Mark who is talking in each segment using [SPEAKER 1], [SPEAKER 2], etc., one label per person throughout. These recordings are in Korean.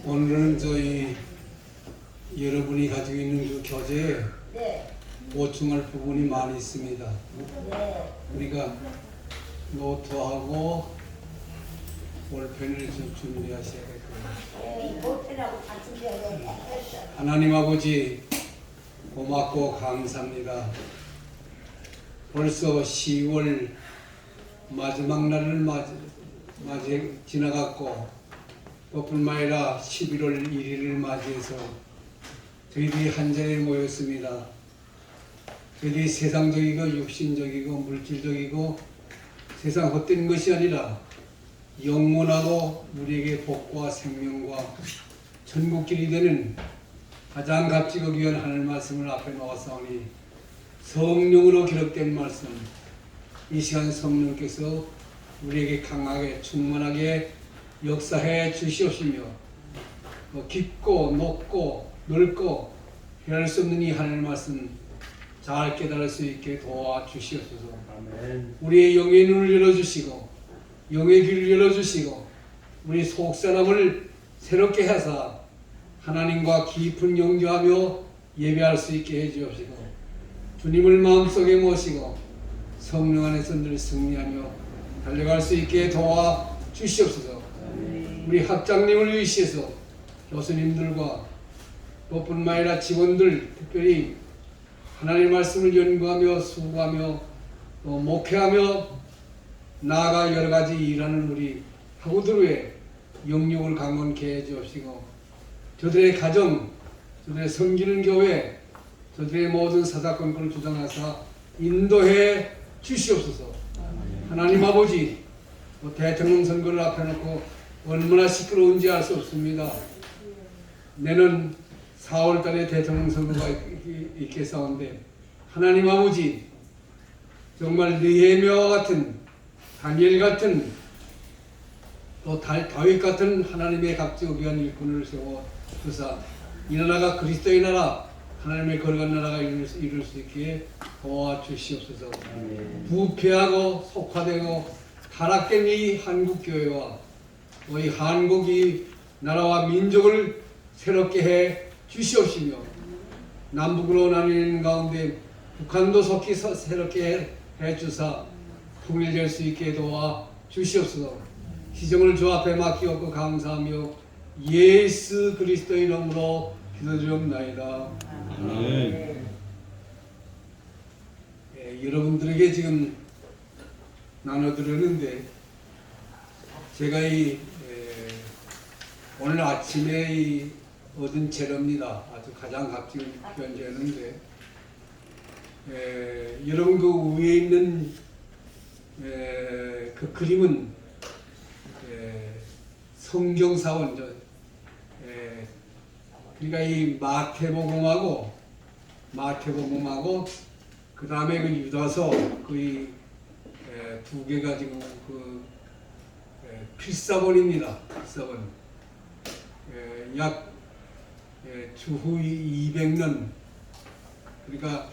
[SPEAKER 1] 오늘은 저희 여러분이 가지고 있는 그 교재에 보충할 부분이 많이 있습니다. 우리가 노트하고 볼펜을 좀 준비하셔야 될 거예요. 하나님 아버지 고맙고 감사합니다. 벌써 10월 마지막 날을 지나갔고 또 뿐만 아니라 11월 1일을 맞이해서 저희들이 한자리에 모였습니다. 저희들이 세상적이고 육신적이고 물질적이고 세상 헛된 것이 아니라 영원하고 우리에게 복과 생명과 천국길이 되는 가장 값지고 귀한 하늘 말씀을 앞에 놓았사오니 성령으로 기록된 말씀, 이 시간 성령께서 우리에게 강하게 충만하게 역사해 주시옵시며 깊고 높고 넓고 헤아릴 수 없는 이 하늘 말씀 잘 깨달을 수 있게 도와주시옵소서. 아멘. 우리의 영의 눈을 열어주시고 영의 귀를 열어주시고 우리 속사람을 새롭게 하사 하나님과 깊은 영교하며 예배할 수 있게 해주옵시고 주님을 마음속에 모시고 성령 안에서 늘 승리하며 달려갈 수 있게 도와주시옵소서. 우리 학장님을 위시해서 교수님들과 또 뿐만 아니라 직원들 특별히 하나님의 말씀을 연구하며 수고하며 또 목회하며 나아가 여러가지 일하는 우리 학우들의 영역을 강건케 해주옵시고 저들의 가정, 저들의 섬기는 교회, 저들의 모든 사사건건을 주장하사 인도해 주시옵소서. 하나님 아버지 대통령 선거를 앞에 놓고 얼마나 시끄러운지 알 수 없습니다. 내년 4월달에 대통령 선거가 있겠사온데 하나님 아버지 정말 느헤미야와 같은 다니엘 같은 또 다윗 같은 하나님의 값지고 귀한 일꾼을 세워 주사 이 나라가 그리스도의 나라 하나님의 거룩한 나라가 이룰 수 있게 도와주시옵소서. 부패하고 속화되고 타락된 이 한국교회와 이 한국이 나라와 민족을 새롭게 해 주시옵시며 남북으로 나뉘는 가운데 북한도 속히 새롭게 해 주사 통일될 수 있게 도와 주시옵소서. 시정을 주 앞에 맡기옵고 감사하며 예수 그리스도의 이름으로 기도드리옵나이다. 아멘. 여러분들에게 지금 나눠드렸는데 제가 오늘 아침에 얻은 재료입니다. 아주 가장 값지은 편지였는데 여러분 그 위에 있는 그 그림은 성경사원죠. 그러니까 이 마태복음하고 그 다음에 그 유다서 거의 두 개가 지금 그 필사본입니다. 필사본. 약 주후 200년 그러니까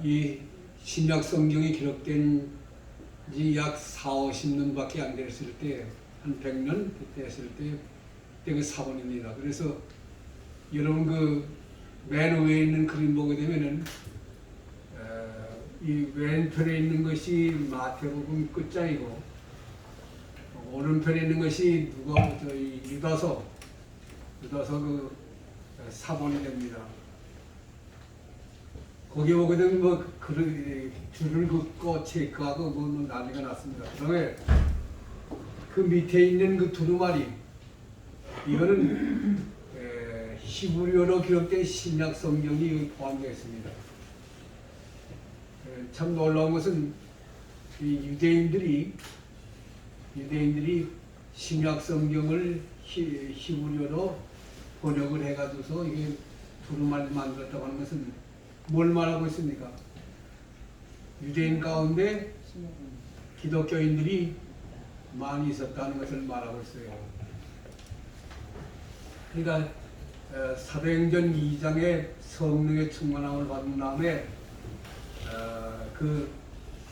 [SPEAKER 1] 이 신약 성경이 기록된 지 약 40-50년밖에 안 됐을 때 한 100년 됐을 때 그 사본입니다. 그래서 여러분 그 맨 위에 있는 그림 보게 되면은 이 왼편에 있는 것이 마태복음 끝장이고 오른편에 있는 것이 유다서 그 사본이 됩니다. 거기 보게 되면 뭐 줄을 긋고 체크하고 뭐 난리가 났습니다. 그다음에 그 밑에 있는 그 두루마리 이거는 히브리어로 기록된 신약 성경이 포함되어 있습니다. 참 놀라운 것은 이 유대인들이 신약 성경을 히브리어로 번역을 해가지고서 이게 두루마리 만들었다고 하는 것은 뭘 말하고 있습니까? 유대인 가운데 기독교인들이 많이 있었다는 것을 말하고 있어요. 그러니까 사도행전 2장에 성령의 충만함을 받은 다음에 그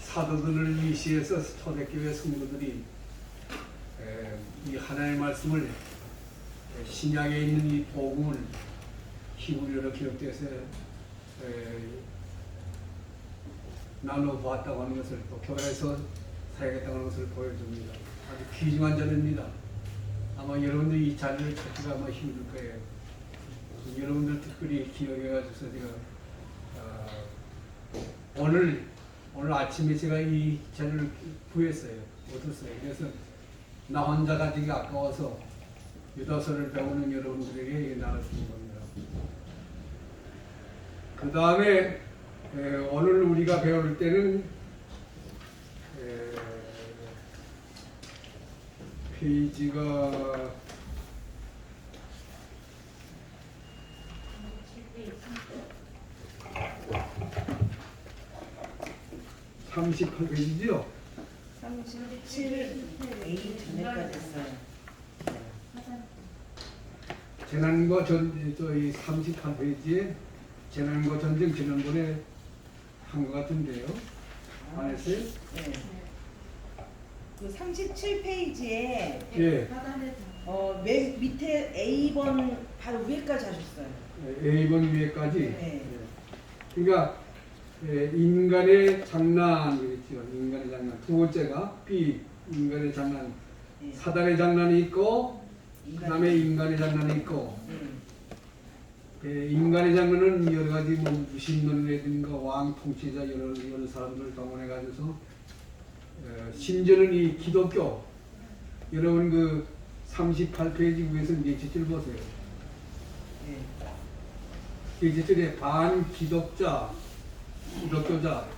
[SPEAKER 1] 사도들을 위시해서 초대교회 성도들이 이 하나님의 말씀을 신약에 있는 이 복음을 히브리어로 기록돼서 나눠보았다고 하는 것을 또 교회에서 사용했다고 하는 것을 보여줍니다. 아주 귀중한 자료입니다. 아마 여러분들 이 자료를 찾기가 아마 힘들 거예요. 여러분들 특별히 기억해가지고 제가 오늘 아침에 제가 이 자료를 구했어요. 얻었어요. 그래서 나 혼자 가지기 아까워서 유다서를 배우는 여러분들에게 나눠주는 겁니다. 그 다음에 오늘 우리가 배울 때는 페이지가 38페이지죠?
[SPEAKER 2] 37 A 전에까지 했어요.
[SPEAKER 1] 재난과 저희 38페이지에 재난과 전쟁 지난번에 한 것 같은데요. 안 했어요?
[SPEAKER 2] 네. 그 37페이지에
[SPEAKER 1] 예.
[SPEAKER 2] 맨 밑에 A번 바로 위에까지 하셨어요.
[SPEAKER 1] A번 위에까지.
[SPEAKER 2] 네.
[SPEAKER 1] 그러니까 인간의 장난 그랬죠. 인간의 장난. 두 번째가 B 인간의 장난.
[SPEAKER 2] 네.
[SPEAKER 1] 사단의 장난이 있고 그 다음에 인간의 장난이 있고 인간의 장난은 여러 가지 뭐 무신론이라든가 왕 통치자 여러 사람들을 동원해 가지고서 심지어는 이 기독교 여러분 그 38페이지 위에서 넷째 보세요. 넷째 줄에 반기독자 기독교자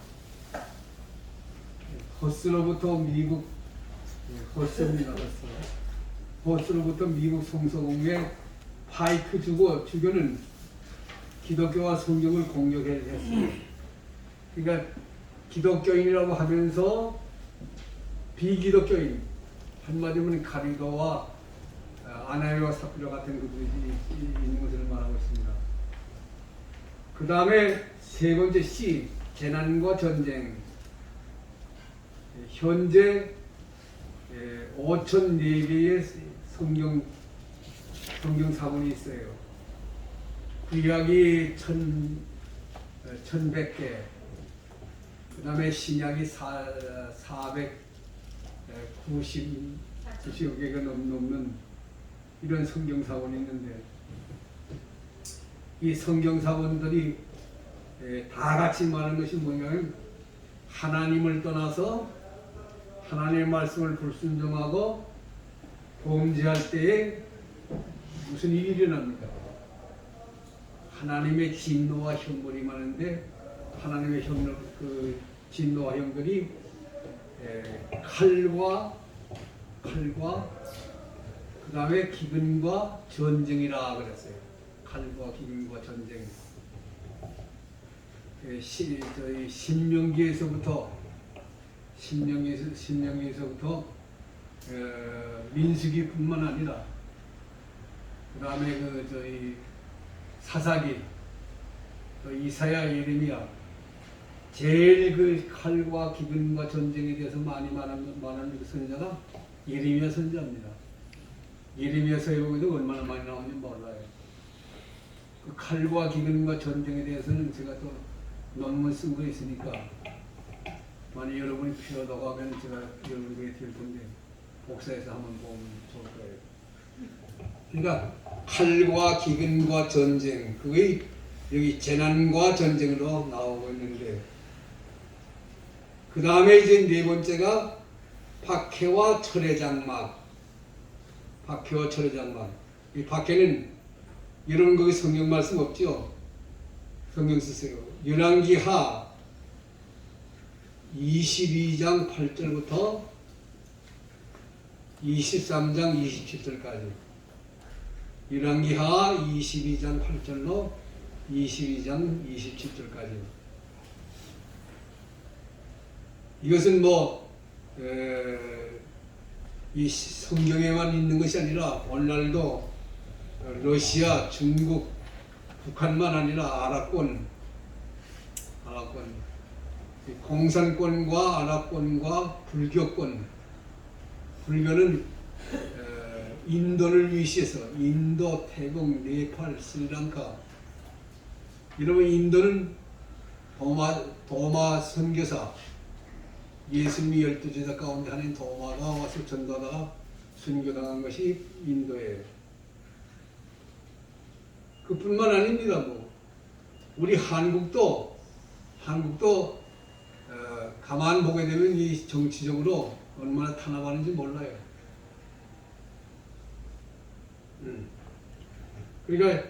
[SPEAKER 1] 허스로부터 미국 허스입니다. 허스로부터 미국 성서공회 파이크 주교는 기독교와 성경을 공격했어요. 그러니까 기독교인이라고 하면서 비기독교인 한마디로 가리도와 아나니와 삽비라 같은 그들이 있는 것을 말하고 있습니다. 그 다음에 세 번째 C 재난과 전쟁. 현재 5,004개의 성경 사본이 있어요. 구약이 1,100개, 그 다음에 신약이 490여 개가 넘는 이런 성경 사본이 있는데 이 성경 사본들이 다 같이 말하는 것이 뭐냐면 하나님을 떠나서 하나님의 말씀을 불순종하고 범죄할 때에 무슨 일이 일어납니까? 하나님의 진노와 형벌이 많은데 하나님의 그 진노와 형벌이 칼과 그 다음에 기근과 전쟁이라 그랬어요. 칼과 기근과 전쟁. 저희 신명기에서부터 민수기뿐만 아니라 그 다음에 저희 사사기, 또 이사야, 예레미야 제일 그 칼과 기근과 전쟁에 대해서 많이 말하는 그 선지자가 예레미야 선지자입니다. 예레미야서에 보기도 얼마나 많이 나오는지 몰라요. 그 칼과 기근과 전쟁에 대해서는 제가 또 논문 쓴 거 있으니까 만약 여러분이 필요하다고 하면 제가 여러분에게 드릴 텐데 복사해서 한번 보면 좋을 거예요. 그러니까 칼과 기근과 전쟁 그게 여기 재난과 전쟁으로 나오고 있는데 그 다음에 이제 네 번째가 박해와 철의 장막. 박해와 철의 장막. 이 박해는 여러분 거기 성경 말씀 없죠? 성경 쓰세요. 열왕기하 22장 8절부터 23장 27절까지. 열왕기하 22장 8절로 22장 27절까지. 이것은 이 성경에만 있는 것이 아니라 오늘날도 러시아, 중국, 북한만 아니라 아랍권, 공산권과 아랍권과 불교권, 불교는 인도를 위시해서 인도, 태국, 네팔, 스리랑카. 여러분 인도는 도마 선교사 예수님이 12제자 가운데 하나인 도마가 와서 전도하다가 순교당한 것이 인도예요. 그뿐만 아닙니다. 뭐 우리 한국도 가만 보게 되면 이 정치적으로 얼마나 탄압하는지 몰라요. 그러니까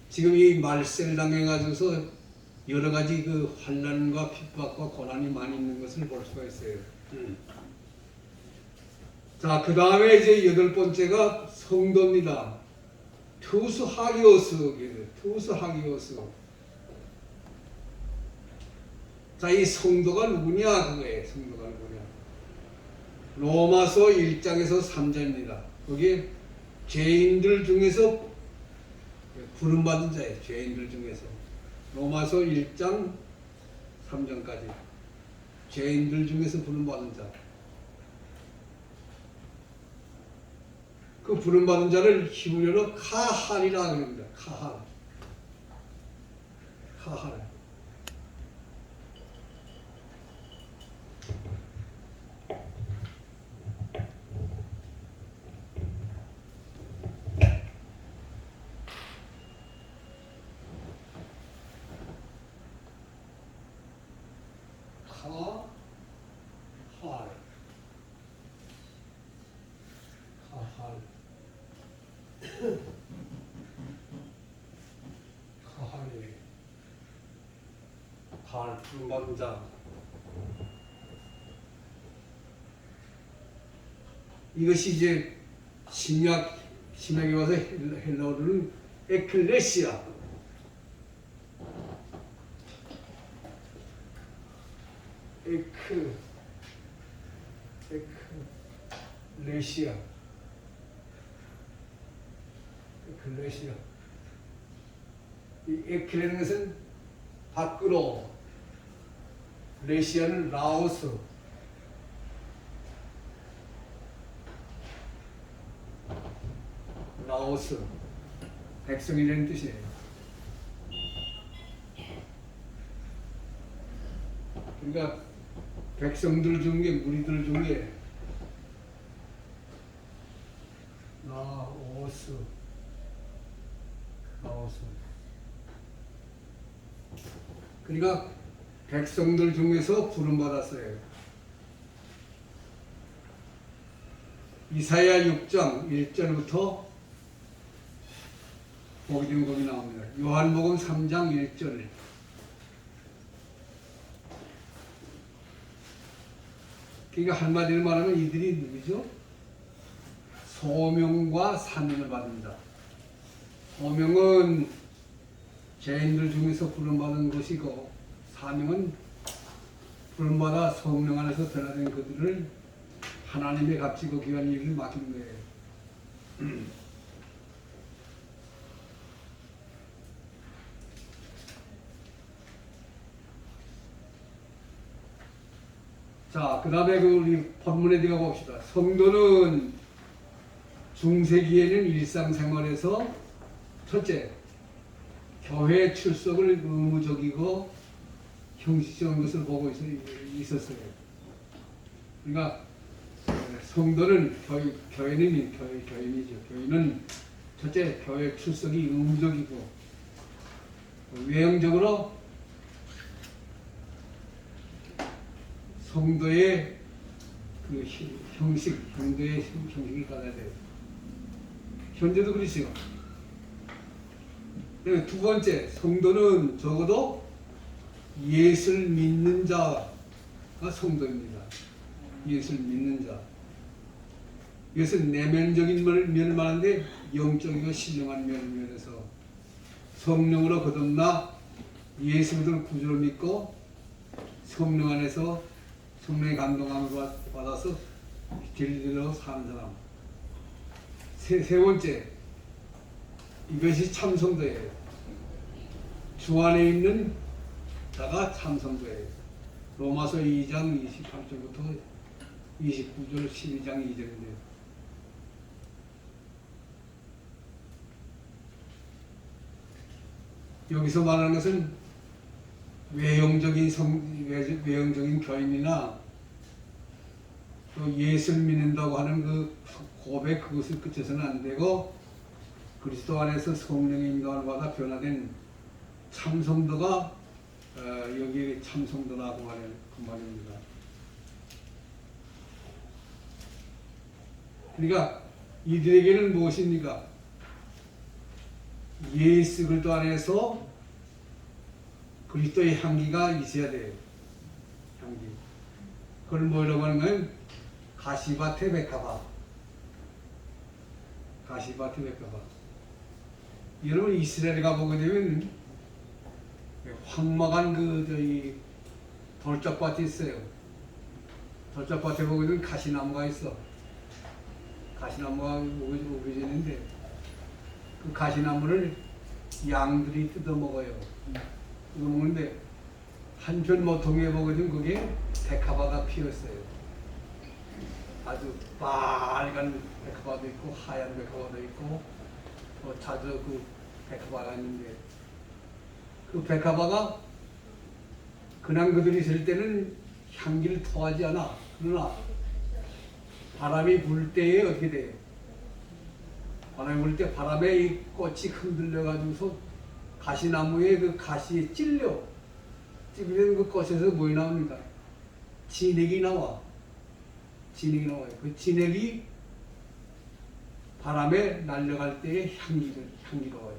[SPEAKER 1] 지금 이 말셀당해 가지고서 여러 가지 그 환난과 핍박과 고난이 많이 있는 것을 볼 수가 있어요. 자, 그 다음에 이제 8번째가 성도입니다. 투수 하기오스. 자, 이 성도가 누구냐 그거예요. 성도가 누구냐. 로마서 1장에서 3절입니다. 거기에 죄인들 중에서 부름받은 자예요. 죄인들 중에서. 로마서 1장 3절까지. 죄인들 중에서 부름받은 자. 그 부름받은 자를 히브리어로 카할이라 그럽니다. 카할. 부름받은 자. 이것이 이제 신약에 와서 헬라어로는 에클레시아. 에클레시아. 이 에클이라는 것은 밖으로, 레시아는 라오스. 백성이라는 뜻이에요. 그러니까 백성들 중에, 무리들 중에 라오스. 그러니까 백성들 중에서 부름받았어요. 이사야 6장 1절부터 보기 드문 것이 나옵니다. 요한복음 3장 1절. 그러니까 한마디로 말하면 이들이 누구죠? 소명과 사명을 받는다. 소명은 죄인들 중에서 부름받은 것이고, 사명은 부름받아 성령 안에서 변화된 그들을 하나님의 값지고 귀한 일을 맡기는 거예요. 자, 그 다음에 우리 본문에 들어가 봅시다. 성도는 중세기에는 일상생활에서 첫째, 교회 출석을 의무적이고 형식적인 것을 보고 있었어요. 그러니까 성도는 교인이죠. 교인은 첫째, 교회 출석이 의무적이고 외형적으로 성도의 그 형식이 가야 돼요. 현재도 그렇지요. 두 번째, 성도는 적어도 예수를 믿는 자가 성도입니다. 예수를 믿는 자. 이것은 내면적인 면을 말하는데 영적이고 신령한 면에서 성령으로 거듭나 예수를 구주로 믿고 성령 안에서 성령의 감동함을 받아서 진리대로 사는 사람. 세 번째, 이것이 참성도예요. 주 안에 있는 자가 참성도예요. 로마서 2장 28절부터 29절 12장 2절인데요. 여기서 말하는 것은 외형적인 외형적인 교인이나 또 예수를 믿는다고 하는 그 고백 그것을 끝에서는 안 되고 그리스도 안에서 성령의 인도함을 받아 변화된 참성도가 여기 참성도라고 하는 그 말입니다. 그러니까 이들에게는 무엇입니까? 예수 그리스도 안에서 그리스도의 향기가 있어야 돼요. 향기. 그걸 뭐라고 하는 건 가시바테 베카바. 가시바테 베카바. 여러분 이스라엘 가보게 되면 황막한 저희 돌짝밭이 있어요. 돌짝밭에 보게 되면 가시나무가 있어. 가시나무가 우거지는데 그 가시나무를 양들이 뜯어 먹어요. 뜯어 먹는데 한편 모퉁이에 보게 되면 그게 백합화가 피었어요. 아주 빨간 백합화도 있고 하얀 백합화도 있고 자주 그 백합화가 있는데 그 백합화가 그냥 그들이 있을 때는 향기를 토하지 않아. 그러나 바람이 불 때에 어떻게 돼요? 바람이 불 때 바람에 이 꽃이 흔들려 가지고서 가시나무에 그 가시에 찔려 찔리는 그 꽃에서 뭐가 나옵니까? 진액이 나와. 진액이 나와요. 그 진액이 바람에 날려갈 때의 향기로워요.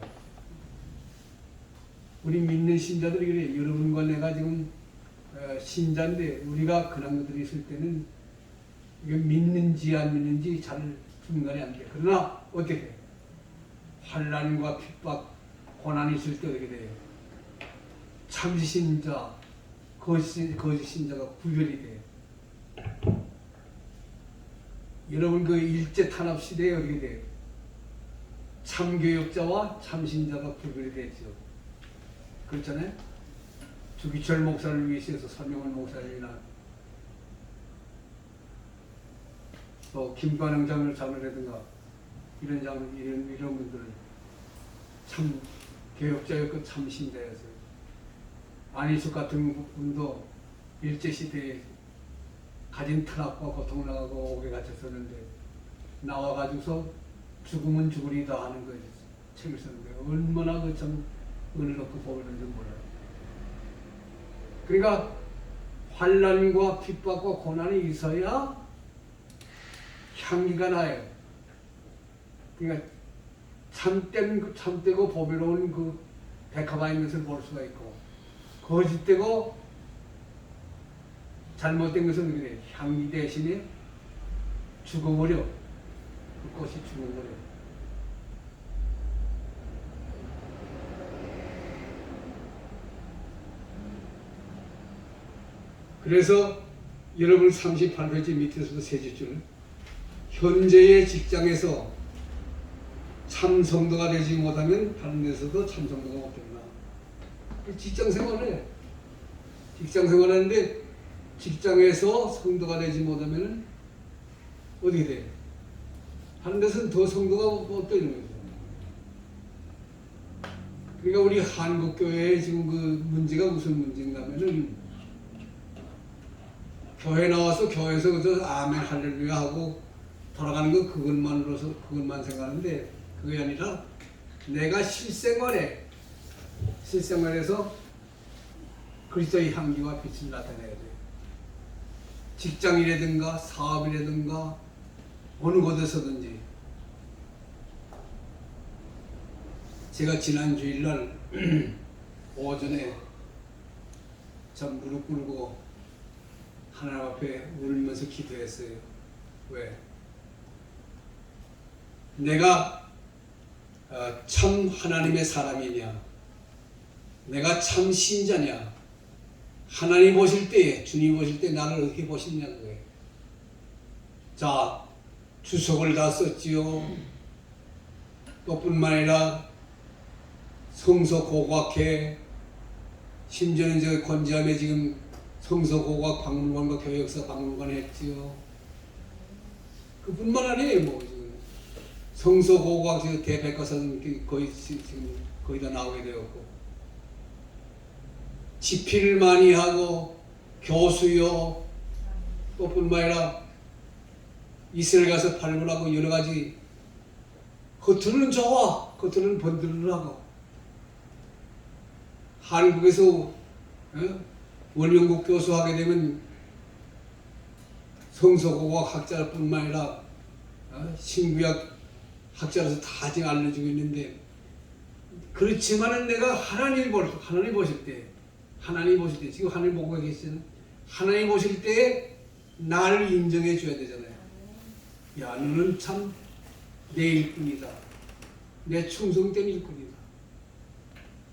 [SPEAKER 1] 우리 믿는 신자들이 그래. 여러분과 내가 지금 신자인데 우리가 그런 것들이 있을 때는 이게 믿는지 안 믿는지 잘 분간이 안 돼. 그러나 어떻게 환난과 핍박, 고난이 있을 때 어떻게 돼요? 참신자, 거짓 신자가 구별이 돼요. 여러분 그 일제 탄압 시대에 어떻게 돼요? 참교역자와 참신자가 구별이 되죠. 그렇잖아요? 주기철 목사를 위해서 설명한 목사님이나 또 김관영 장로라든가 이런 분들 참 교역자였고 참 신자였어요. 안희숙 같은 분도 일제 시대에 가진 탄압과 고통을 나가고 옥에 갇혔었는데 나와가지고서 죽으면 죽으리다 하는 거예요. 책을 쓰는데 얼마나 그 참 은혜롭고 복을 받는지 몰라요. 그러니까 환난과 핍박과 고난이 있어야 향기가 나요. 그러니까 참되고 보배로운 그 백합화인 것을 볼 수가 있고 거짓되고 잘못된 것은 그래 향기 대신에 죽어버려. 그 꽃이 죽어버려. 그래서 여러분 38페이지 밑에서도 세 줄을 현재의 직장에서 참 성도가 되지 못하면 다른 데서도 참 성도가 없겠나. 직장 생활을 해. 직장 생활하는데 직장에서 성도가 되지 못하면 어떻게 돼? 다른 데서는 더 성도가 없다는 거죠. 그러니까 우리 한국교회에 지금 그 문제가 무슨 문제인가 하면은 교회 나와서 교회에서 그저 아멘 할렐루야 하고 돌아가는 거 그것만 생각하는데 그게 아니라 내가 실생활에서 그리스도의 향기와 빛을 나타내야 돼. 직장이라든가 사업이라든가 어느 곳에서든지. 제가 지난 주일날 오전에 참 무릎 꿇고 하나님 앞에 울면서 기도했어요. 왜? 내가 참 하나님의 사람이냐? 내가 참 신자냐? 하나님 보실 때, 주님 보실 때 나를 어떻게 보시냐고요. 자, 주석을 다 썼지요. 또 뿐만 아니라 성서 고고학회, 심지어는 저 권지암에 지금 성서고고학 박물관과 교역사 박물관 했지요. 그뿐만 아니에요. 뭐 지금 성서고고학 대백과사는 거의 지금 거의 다 나오게 되었고 집필을 많이 하고 교수요 또 뿐만 아니라 이스라엘 가서 발굴하고 여러 가지 겉으로는 좋아, 겉으로는 번들하고 한국에서 원영국 교수하게 되면 성서고고학 학자뿐만 아니라 신구약 학자로서 다 지금 알려주고 있는데, 그렇지만은 내가 하나님 보실 때 지금 하나님 보고 계시는 하나님 보실 때 나를 인정해 줘야 되잖아요. 야, 너는 참 내 일꾼이다. 내 충성된 일꾼이다.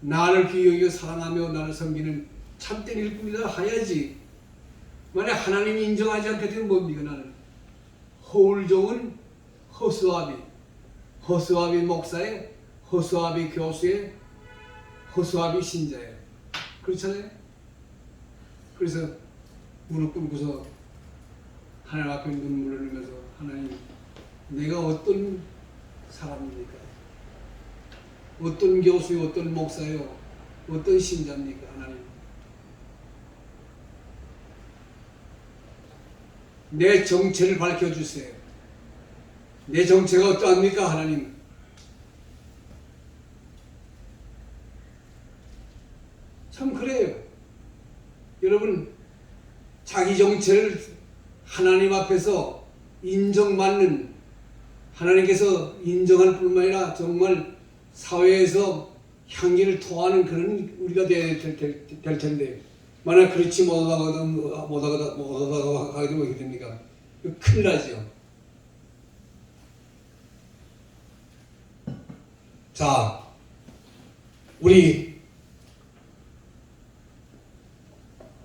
[SPEAKER 1] 나를 귀히 여겨 사랑하며 나를 섬기는 참된 일꾼이다 하야지. 만약 하나님이 인정하지 않게 되면 뭡니까? 나는 허울 좋은 허수아비 목사의, 허수아비 교수의, 허수아비 신자예요. 그렇잖아요. 그래서 무릎 꿇고서 하나님 앞에 눈물을 흘리면서, 하나님, 내가 어떤 사람입니까? 어떤 교수요, 어떤 목사요, 어떤 신자입니까? 하나님, 내 정체를 밝혀주세요. 내 정체가 어떠합니까? 하나님, 참 그래요. 여러분, 자기 정체를 하나님 앞에서 인정받는, 하나님께서 인정할 뿐만 아니라 정말 사회에서 향기를 토하는 그런 우리가 될 텐데, 만약 그렇지 못하다가 하게 되면 어떻게 됩니까? 큰일 나죠. 자, 우리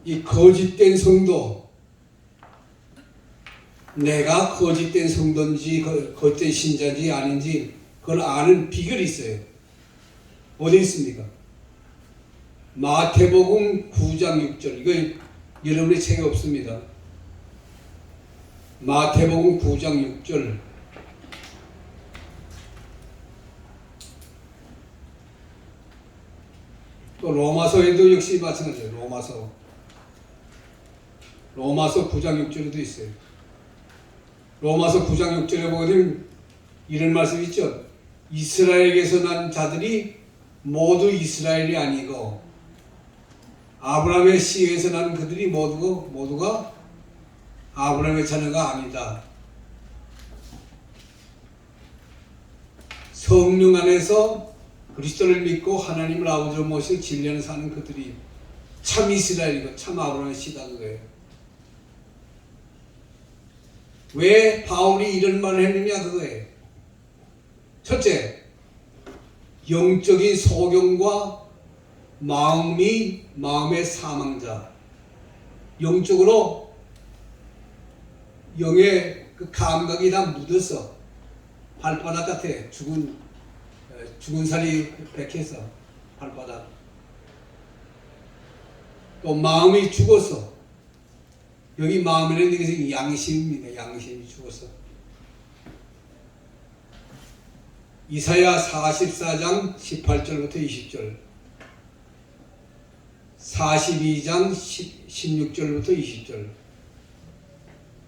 [SPEAKER 1] 이 거짓된 성도, 내가 거짓된 성도인지 거짓된 신자인지 아닌지 그걸 아는 비결이 있어요. 어디 있습니까? 마태복음 9장 6절. 이거 여러분의 책에 없습니다. 마태복음 9장 6절. 또 로마서에도 역시 마찬가지예요. 로마서 9장 6절에도 있어요. 로마서 9장 6절에 보면 이런 말씀이 있죠. 이스라엘에게서 난 자들이 모두 이스라엘이 아니고 아브라함의 씨에서 난 그들이 모두가 아브라함의 자녀가 아니다. 성령 안에서 그리스도를 믿고 하나님을 아버지로 모시고 진리를 사는 그들이 참 이스라엘이고 참 아브라함의 씨다 그거예요. 왜 바울이 이런 말을 했느냐 그거예요. 첫째, 영적인 소경과 마음의 사망자, 영적으로 영의 그 감각이 다 묻어서 발바닥 같아. 죽은 살이 백해서 발바닥. 또 마음이 죽어서, 여기 마음이라는 것은 양심입니다. 양심이 죽어서. 이사야 44장 18절부터 20절, 42장 16절부터 20절,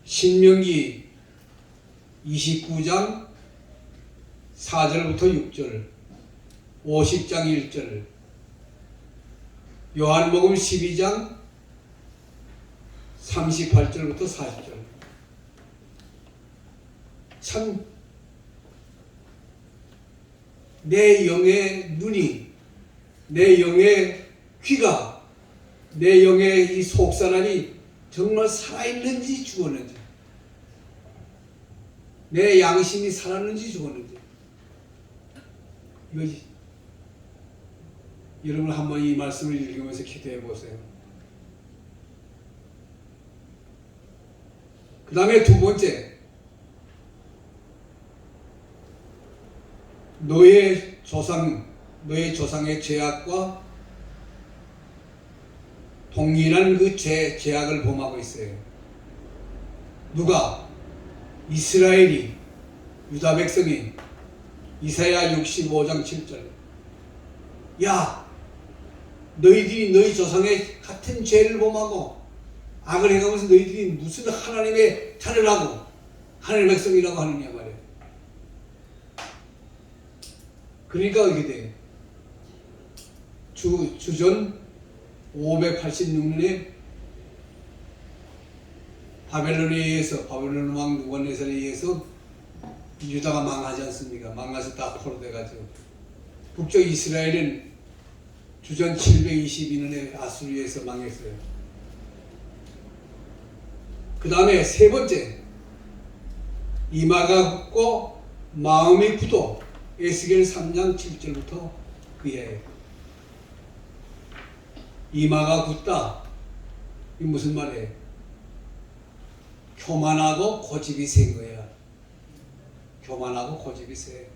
[SPEAKER 1] 신명기 29장 4절부터 6절, 50장 1절, 요한복음 12장 38절부터 40절. 참 내 영의 눈이, 내 영의 귀가, 내 영의 이 속사람이 정말 살아있는지 죽었는지, 내 양심이 살았는지 죽었는지, 이것이 여러분 한번 이 말씀을 읽으면서 기도해 보세요. 그 다음에 두 번째, 너의 조상의 죄악과 동일한 그 죄악을 범하고 있어요. 누가? 이스라엘이, 유다 백성이. 이사야 65장 7절. 야, 너희들이 너희 조상의 같은 죄를 범하고 악을 행하면서 너희들이 무슨 하나님의 자녀라고 하나님의 백성이라고 하느냐 말이야. 그러니까 이게 돼. 주전 586년에 바벨론에 의해서 바벨론 왕 느부갓네살에 의해서 유다가 망하지 않습니까? 망가서 다 포로돼가지고 북쪽 이스라엘은 주전 722년에 아수르에서 망했어요. 그 다음에 세 번째, 이마가 굳고 마음이 굳어. 에스겔 3장 7절부터 그 이하예요. 이마가 굳다. 이게 무슨 말이에요? 교만하고 고집이 센 거야. 교만하고 고집이 세.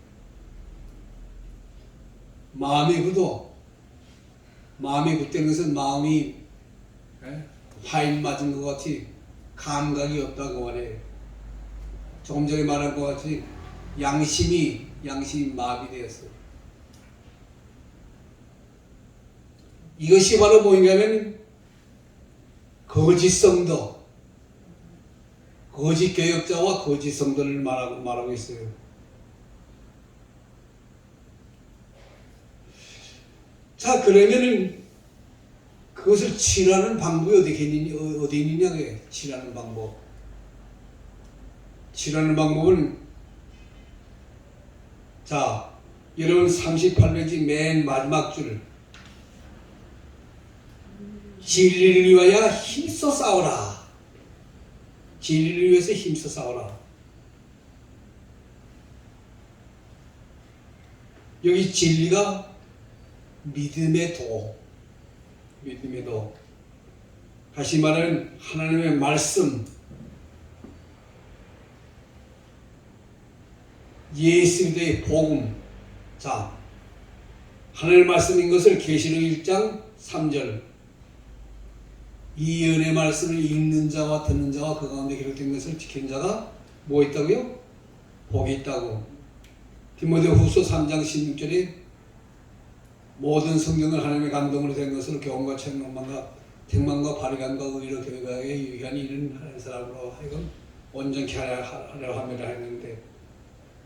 [SPEAKER 1] 마음이 굳어. 마음이 굳다는 것은 마음이 화인 맞은 것 같이 감각이 없다고 말해요. 조금 전에 말한 것 같이 양심이 마비되었어요. 이것이 바로 뭐냐면 거짓 성도, 거짓 교역자와 거짓 성도를 말하고 있어요. 자, 그러면은 그것을 치료하는 방법이 어디 있느냐? 치료하는 방법. 치료하는 방법은, 자, 여러분 38페이지 맨 마지막 줄. 진리를 위하여 힘써 싸워라. 진리를 위해서 힘써 싸워라. 여기 진리가 믿음의 도. 믿음의 도. 다시 말하면 하나님의 말씀, 예수 그리스도의 복음. 자, 하나님의 말씀인 것을 계시록 1장 3절. 이 은혜 말씀을 읽는 자와 듣는 자와 그 가운데 기록된 것을 지키는 자가 뭐 있다고요? 복이 있다고. 디모데후서 3장 16절에 모든 성경을 하나님의 감동으로 된 것을 교훈과 책망과 바리감과 의로 교육하게 유익한 일은 하는 사람으로 하여금 온전케 하려 함이라 했는데,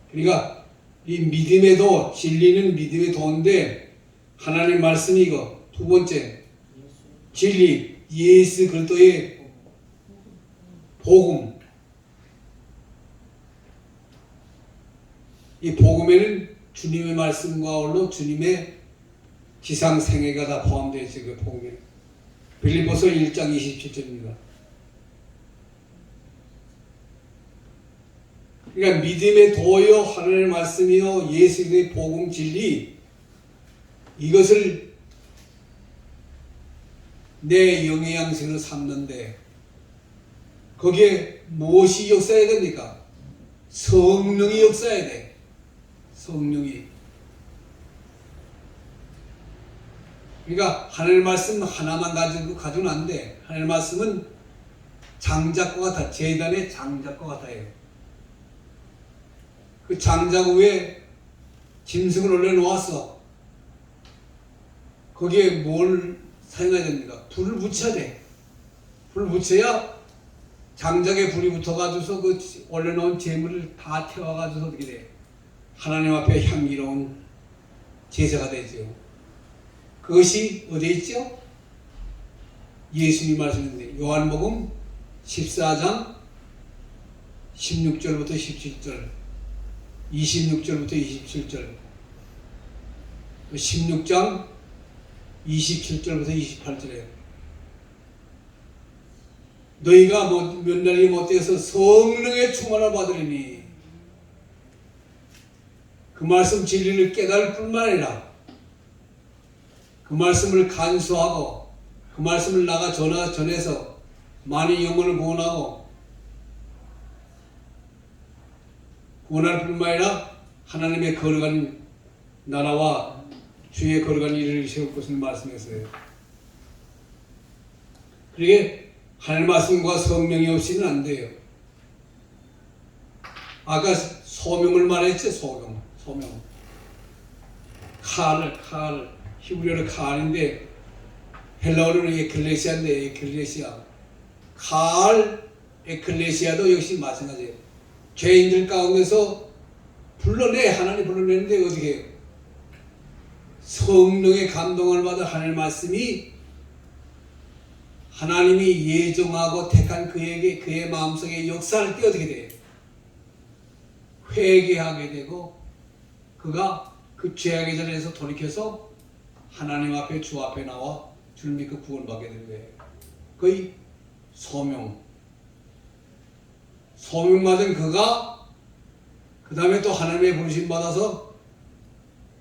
[SPEAKER 1] 그러니까 이 믿음의 도, 진리는 믿음의 도인데 하나님 말씀이 이거. 두 번째, 진리, 예수 그리스도의 복음. 이 복음에는 주님의 말씀과 어울러 주님의 지상생애가 다 포함되어 있어요. 그 복음에. 빌립보서 1장 27절입니다. 그러니까 믿음의 도요, 하나님의 말씀이요, 예수 그리스도의 복음, 진리, 이것을 내 영의 양식으로 삼는데 거기에 무엇이 역사해야 됩니까? 성령이 역사해야 돼. 성령이. 그러니까 하나님의 말씀 하나만 가지고는 안 돼. 하나님의 말씀은 장작과 같아. 제단의 장작과 같아요. 그 장작 위에 짐승을 올려놓았어. 거기에 뭘 사용해야 됩니까? 불을 붙여야 돼. 불을 붙여야 장작에 불이 붙어가지고서 그 올려놓은 재물을 다 태워가지고서 어떻게 돼? 하나님 앞에 향기로운 제사가 되죠. 그것이 어디에 있죠? 예수님 말씀인데 요한복음 14장 16절부터 17절, 26절부터 27절, 16장 27절부터 28절에 너희가 몇 날이 못되어서 성령의 충만을 받으리니 그 말씀 진리를 깨달을 뿐만 아니라 그 말씀을 간수하고 그 말씀을 나가 전해서 많은 영혼을 구원하고 구원할 뿐만 아니라 하나님의 거룩한 나라와 주의 거룩한 일을 세울 것을 말씀했어요. 그러게 하나님 말씀과 성령이 없이는 안 돼요. 아까 소명을 말했죠. 소명. 칼, 히브리어로 칼인데 헬라어로는 에클레시아인데 에클레시아. 칼 에클레시아도 역시 마찬가지예요. 죄인들 가운데서 하나님 불러내는데 어떻게 해요? 성령의 감동을 받아 하나님의 말씀이 하나님이 예정하고 택한 그의 마음속에 역사할 때 어떻게 돼요? 회개하게 되고 그가 그 죄악의 자리에서 돌이켜서 하나님 앞에 주 앞에 나와 주를 믿고 구원받게 되는 거예요. 거의 소명받은 그가 그 다음에 또 하나님의 부르심 받아서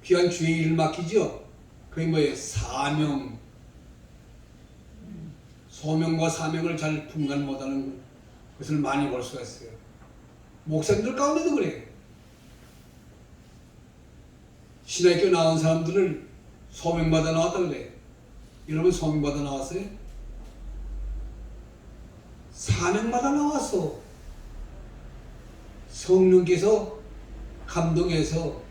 [SPEAKER 1] 귀한 주의 일을 맡기죠. 그게 뭐예요? 사명. 소명과 사명을 잘 분간 못하는 것을 많이 볼 수가 있어요. 목사님들 가운데도 그래요. 신학교 나온 사람들을 소명받아 나왔다 그래요. 여러분 소명받아 나왔어요? 사명받아 나왔어. 성령께서 감동해서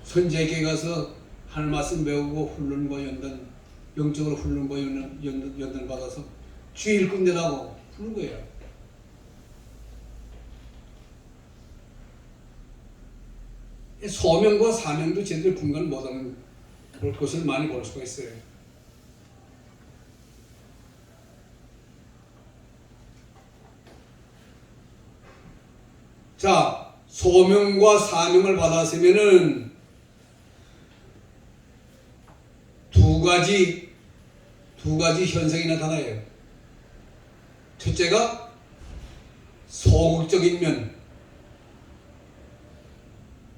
[SPEAKER 1] 선지자에게 가서 하나님 말씀 배우고 훈련과 연단, 영적으로 훈련과 연단 받아서 주일 끝내라고 부른 거예요. 소명과 사명도 제대로 분간을 못하는 것을 많이 볼 수가 있어요. 자, 소명과 사명을 받았으면은 두 가지 현상이 나타나요. 첫째가 소극적인 면.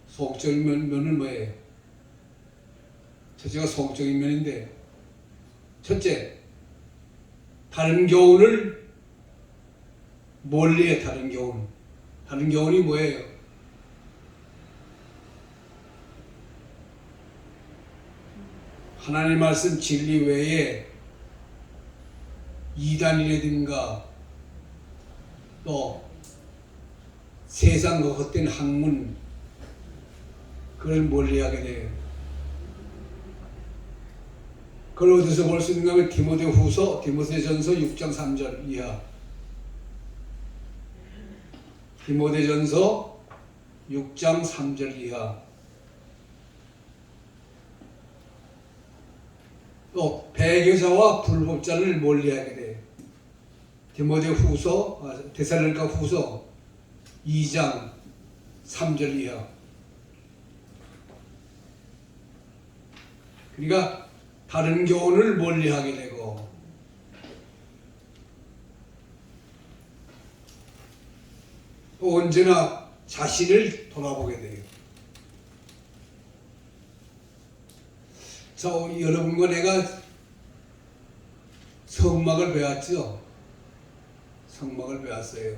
[SPEAKER 1] 소극적인 면은 뭐예요? 첫째가 소극적인 면인데, 첫째, 다른 교훈을 멀리해. 다른 교훈. 다른 교훈이 뭐예요? 하나님 말씀 진리 외에 이단이라든가 또 세상과 헛된 학문, 그걸 멀리하게 돼요. 그걸 어디서 볼 수 있는가 하면 디모데전서 6장 3절 이하. 디모데전서 6장 3절 이하. 또 배교자와 불법자를 멀리하게 돼요. 데살로니가 후서 2장 3절 이하. 그러니까 다른 교훈을 멀리하게 되고, 또 언제나 자신을 돌아보게 돼요. 자, 여러분과 내가 성막을 배웠죠? 성막을 배웠어요.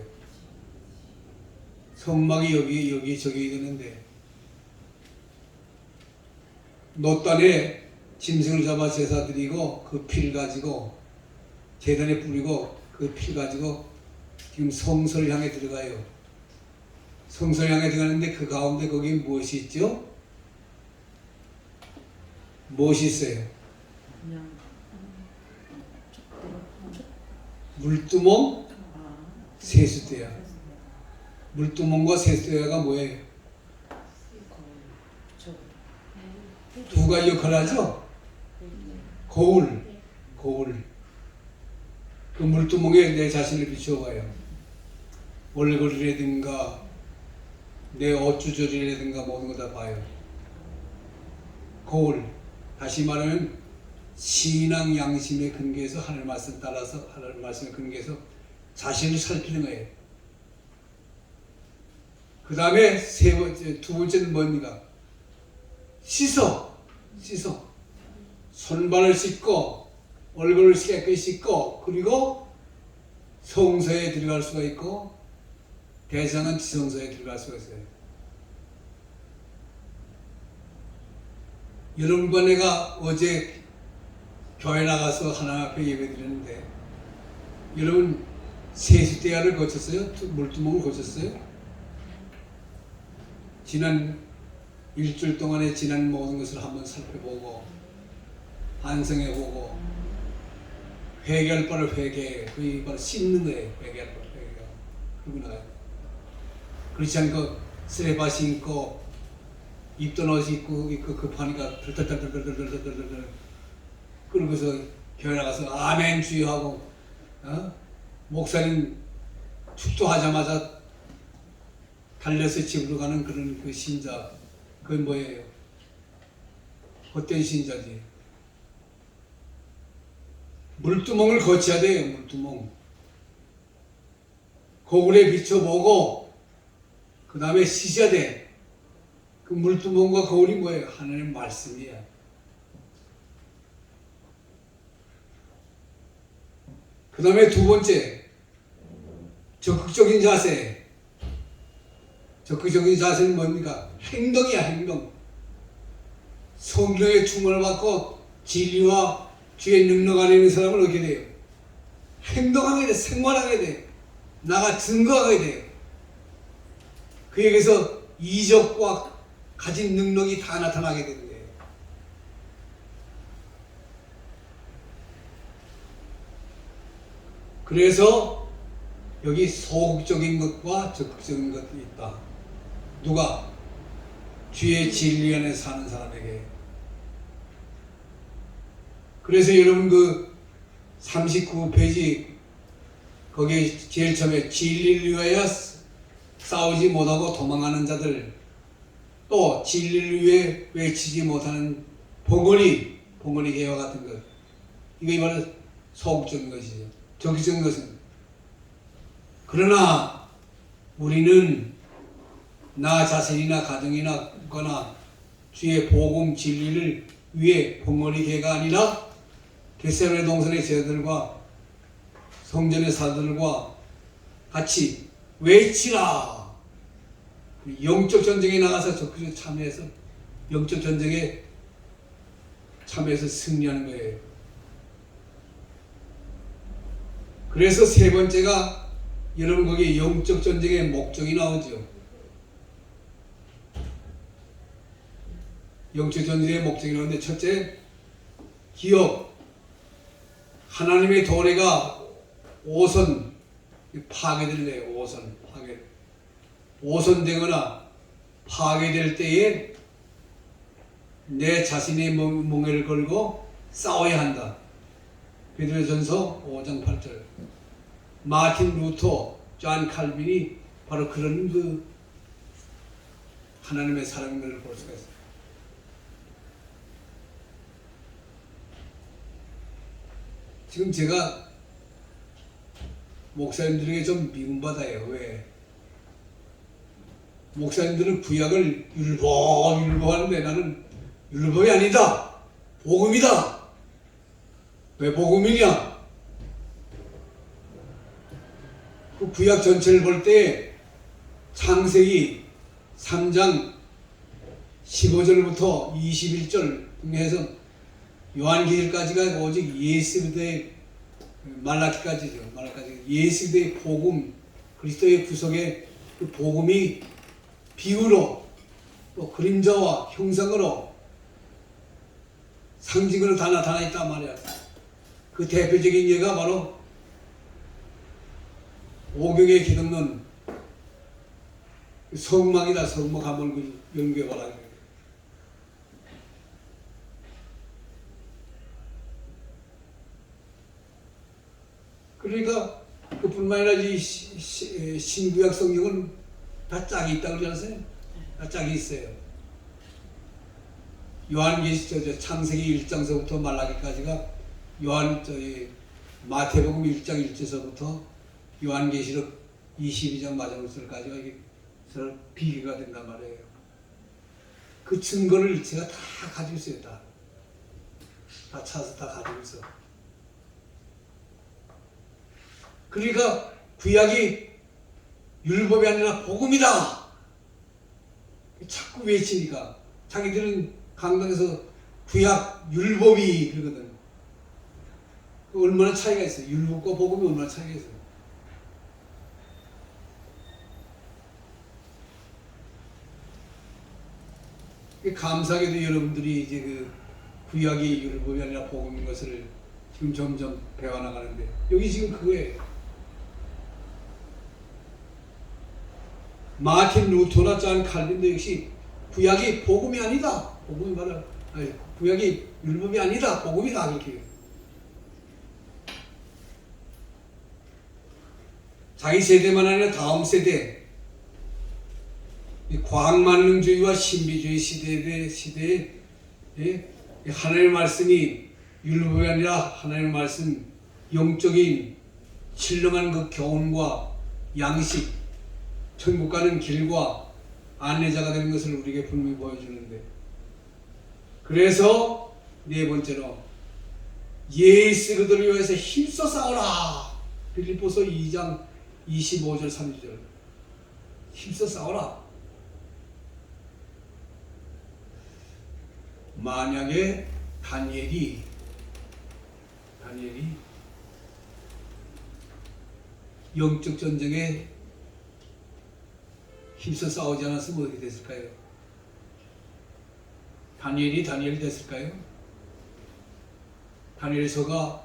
[SPEAKER 1] 성막이 여기 저기 되는데, 놋단에 짐승을 잡아 제사 드리고 그 피를 가지고 제단에 뿌리고 그 피 가지고 지금 성소를 향해 들어가요. 성소를 향해 들어가는데 그 가운데 거기 무엇이 있죠? 무엇이 있어요? 물두멍, 세수대야. 물두멍과 세수대야가 뭐예요? 두 가지 역할을 하죠? 거울. 그 물두멍에 내 자신을 비추어봐요. 얼굴이라든가 내 어쭈저리라든가 모든 거 다 봐요. 거울. 다시 말하면 신앙 양심의 근거에서 하나님 말씀 따라서 하나님 말씀의 근거에서 자신을 살피는 거예요. 그 다음에 두 번째는 뭡니까? 씻어. 손발을 씻고 얼굴을 깨끗이 씻고, 그리고 성소에 들어갈 수가 있고 대상은 지성소에 들어갈 수가 있어요. 여러분과 내가 어제 교회 나가서 하나님 앞에 예배 드렸는데, 여러분 세수대야를 거쳤어요? 물두멍을 거쳤어요? 지난 일주일 동안에 지난 모든 것을 한번 살펴보고 반성해보고 회개할 회개, 그게 바로 씻는 거예요. 회개할 회개가. 그러고 나가요. 그렇지 않고 쓰레빠 신고 입던 옷 입고 급하니까 덜덜덜덜덜덜덜덜 그러고서 교회 나가서 아멘 주여 하고 목사님 축도하자마자 달려서 집으로 가는 그런 그 신자, 그건 뭐예요? 헛된 신자지. 물두멍을 거쳐야 돼요. 물두멍. 거울에 비춰보고 그 다음에 씻어야 돼. 그 물두멍과 거울이 뭐예요? 하나님의 말씀이야. 그 다음에 두 번째, 적극적인 자세. 적극적인 자세는 뭡니까? 행동이야, 행동. 성령의 충만을 받고 진리와 주의 능력 안에 있는 사람은 어떻게 돼요? 행동하게 돼, 생활하게 돼. 나가 증거하게 돼요. 그에게서 이적과 가진 능력이 다 나타나게 되는 거예요. 그래서 여기 소극적인 것과 적극적인 것이 있다. 누가? 주의 진리 안에 사는 사람에게. 그래서 여러분 그 39페이지 거기에 제일 처음에 진리를 위하여 싸우지 못하고 도망하는 자들, 또 진리를 위해 외치지 못하는 봉헌이 개와 같은 것, 이게 바로 소극적인 것이죠. 적극적인 것은, 그러나 우리는 나 자신이나 가정이나 국가나 주의 복음 진리를 위해 봉헌이 개가 아니라 겟세마네 동산의 제자들과 성전의 사도들과 같이 외치라. 영적 전쟁에 나가서 적극적으로 참여해서 영적 전쟁에 참여해서 승리하는 거예요. 그래서 세 번째가 여러분 거기에 영적 전쟁의 목적이 나오죠. 영적 전쟁의 목적이 나오는데, 첫째, 기업. 하나님의 도래가 오선 파괴되는 거예요. 오선되거나 파괴될 때에 내 자신의 멍에를 걸고 싸워야 한다. 베드로전서 5장 8절. 마틴 루터, 존 칼빈이 바로 그런 그 하나님의 사랑을 볼 수가 있어요. 지금 제가 목사님들에게 좀 미움받아요. 왜? 목사님들은 구약을 율법하는데 나는 율법이 아니다. 복음이다. 왜 복음이냐? 그 구약 전체를 볼 때 창세기 3장 15절부터 21절 중에서 요한계시까지가 오직 예수 그리스도의 말라기까지죠. 예수 그리스도의 복음, 그리스도의 구속의 그 복음이 비유로 또 그림자와 형상으로 상징으로 다 나타나 있단 말이야. 그 대표적인 예가 바로 오경에 기독론 성막이다. 성막 한번 연구해봐라. 그러니까 그뿐만 아니라 이 신구약 성경은 다 짝이 있다고 그러지 않았어요? 다 짝이 있어요. 요한계시 창세기 1장서부터 말라기까지가 마태복음 1장 1절서부터 요한계시록 22장 마지막절까지가 이게 서로 비교가 된단 말이에요. 그 증거를 제가 다 가지고 있어요. 다 찾아서 다 가지고 있어. 그러니까 구약이 율법이 아니라 복음이다. 자꾸 외치니까 자기들은 강단에서 구약 율법이 그러거든. 얼마나 차이가 있어요. 율법과 복음이 얼마나 차이가 있어요. 감사하게도 여러분들이 이제 구약이 율법이 아니라 복음인 것을 지금 점점 배워나가는데 여기 지금 그거예요. 마틴 루터나 존 칼빈도 역시 구약이 복음이 아니다. 복음이 말은 구약이 율법이 아니다. 복음이다. 그렇게 자기 세대만 아니라 다음 세대 이 과학만능주의와 신비주의 시대에 하나님의 말씀이 율법이 아니라 하나님의 말씀 영적인 신령한 그 교훈과 양식 천국 가는 길과 안내자가 되는 것을 우리에게 분명히 보여주는데 그래서 네 번째로 예수 그들을 위해서 힘써 싸워라. 빌립보서 2장 25절 30절 힘써 싸워라. 만약에 다니엘이 영적 전쟁에 힘써 싸우지 않았으면 어떻게 됐을까요? 다니엘이 됐을까요? 다니엘서가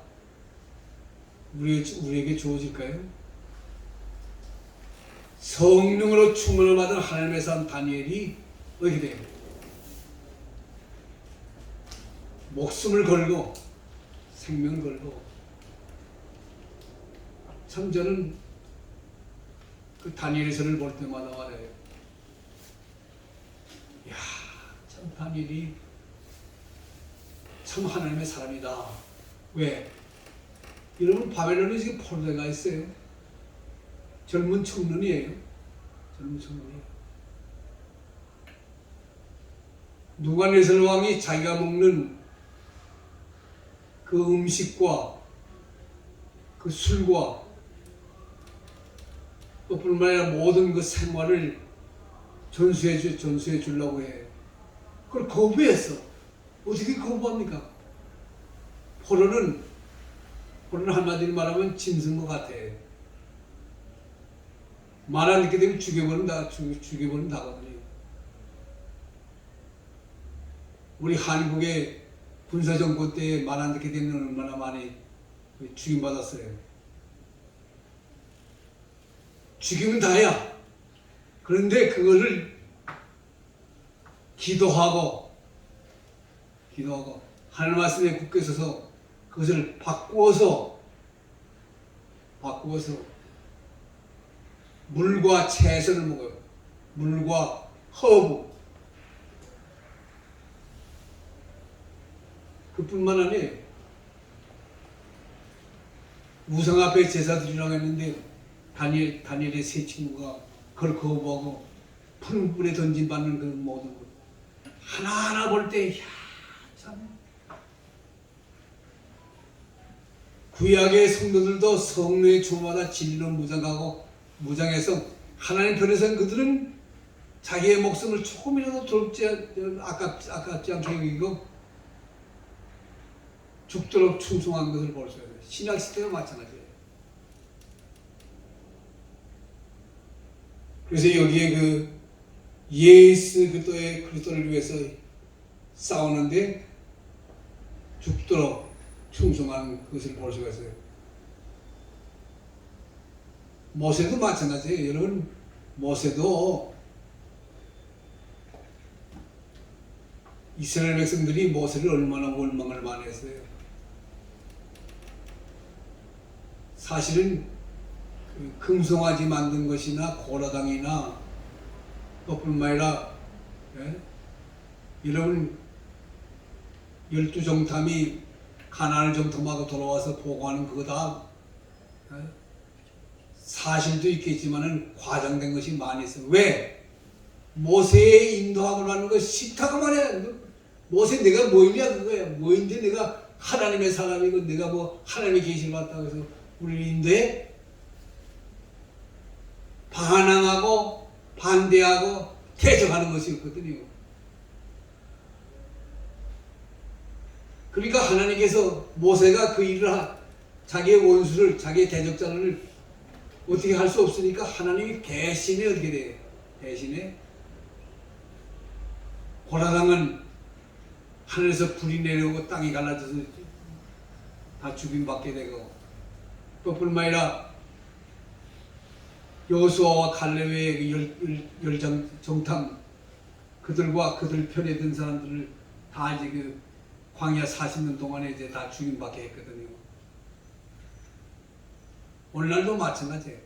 [SPEAKER 1] 우리에게 주어질까요? 성령으로 충만을 받은 하나님의 사람 다니엘이 어떻게 돼요? 목숨을 걸고 생명을 걸고 참 저는 그 다니엘서를 볼 때마다 말해요. 이야, 참 다니엘이 참 하나님의 사람이다. 왜? 여러분 바벨론에 지금 포로되가 있어요. 젊은 청년이에요. 누가네살 왕이 자기가 먹는 그 음식과 그 술과 또 뿐만 아니라 모든 그 생활을 전수해 주려고 해. 그걸 거부했어. 어떻게 거부합니까? 포로는 한마디로 말하면 짐승과 같아. 말 안 듣게 되면 죽여버리면 다거든요. 우리 한국의 군사정권 때 말 안 듣게 되면 얼마나 많이 죽임받았어요. 죽이면 다야. 그런데 그거를 기도하고 하나님 말씀에 굳게 서서 그것을 바꾸어서 물과 채소를 먹어요. 물과 허브. 그뿐만 아니에요. 우상 앞에 제사 드리라고 했는데 다니엘의 세 친구가 그걸 거부하고 푸른 불에 던짐받는 그 모든 것 하나하나 볼 때 참 구약의 성도들도 성령의 충만하다 진리로 무장해서 하나님 편에서는 그들은 자기의 목숨을 조금이라도 아깝지 않게 여기고 죽도록 충성한 것을 볼 수 있어요. 신약 시대도 마찬가지예요. 그래서 여기에 그 예수 그리스도를 위해서 싸우는데 죽도록 충성한 것을 볼 수가 있어요. 모세도 마찬가지예요. 여러분 모세도 이스라엘 백성들이 모세를 얼마나 원망을 많이 했어요. 사실은 금송아지 만든 것이나 고라당이나 또 뿐만 아니라 여러분 12정탐이 가나안을 정탐하고 돌아와서 보고하는 그거 다 사실도 있겠지만은 과장된 것이 많이 있어요. 왜? 모세의 인도하고 하는 거 싫다고 말이야. 모세 내가 뭐이냐 그거야. 뭐인데 내가 하나님의 사람이고 내가 뭐 하나님의 계시를 받다고 해서 우리를 인도해? 반항하고 반대하고 대적하는 것이었거든요. 그러니까 하나님께서 모세가 그 일을 자기의 원수를 자기의 대적자를 어떻게 할 수 없으니까 하나님이 대신에 어떻게 돼요? 대신에 고라당은 하늘에서 불이 내려오고 땅이 갈라져서 다 죽임받게 되고, 또 뿐만 아니라 여호수아와 갈렙의 그 열정 정탐, 그들과 그들 편에 든 사람들을 다 이제 그 광야 40년 동안에 이제 다 죽임받게 했거든요. 오늘날도 마찬가지예요.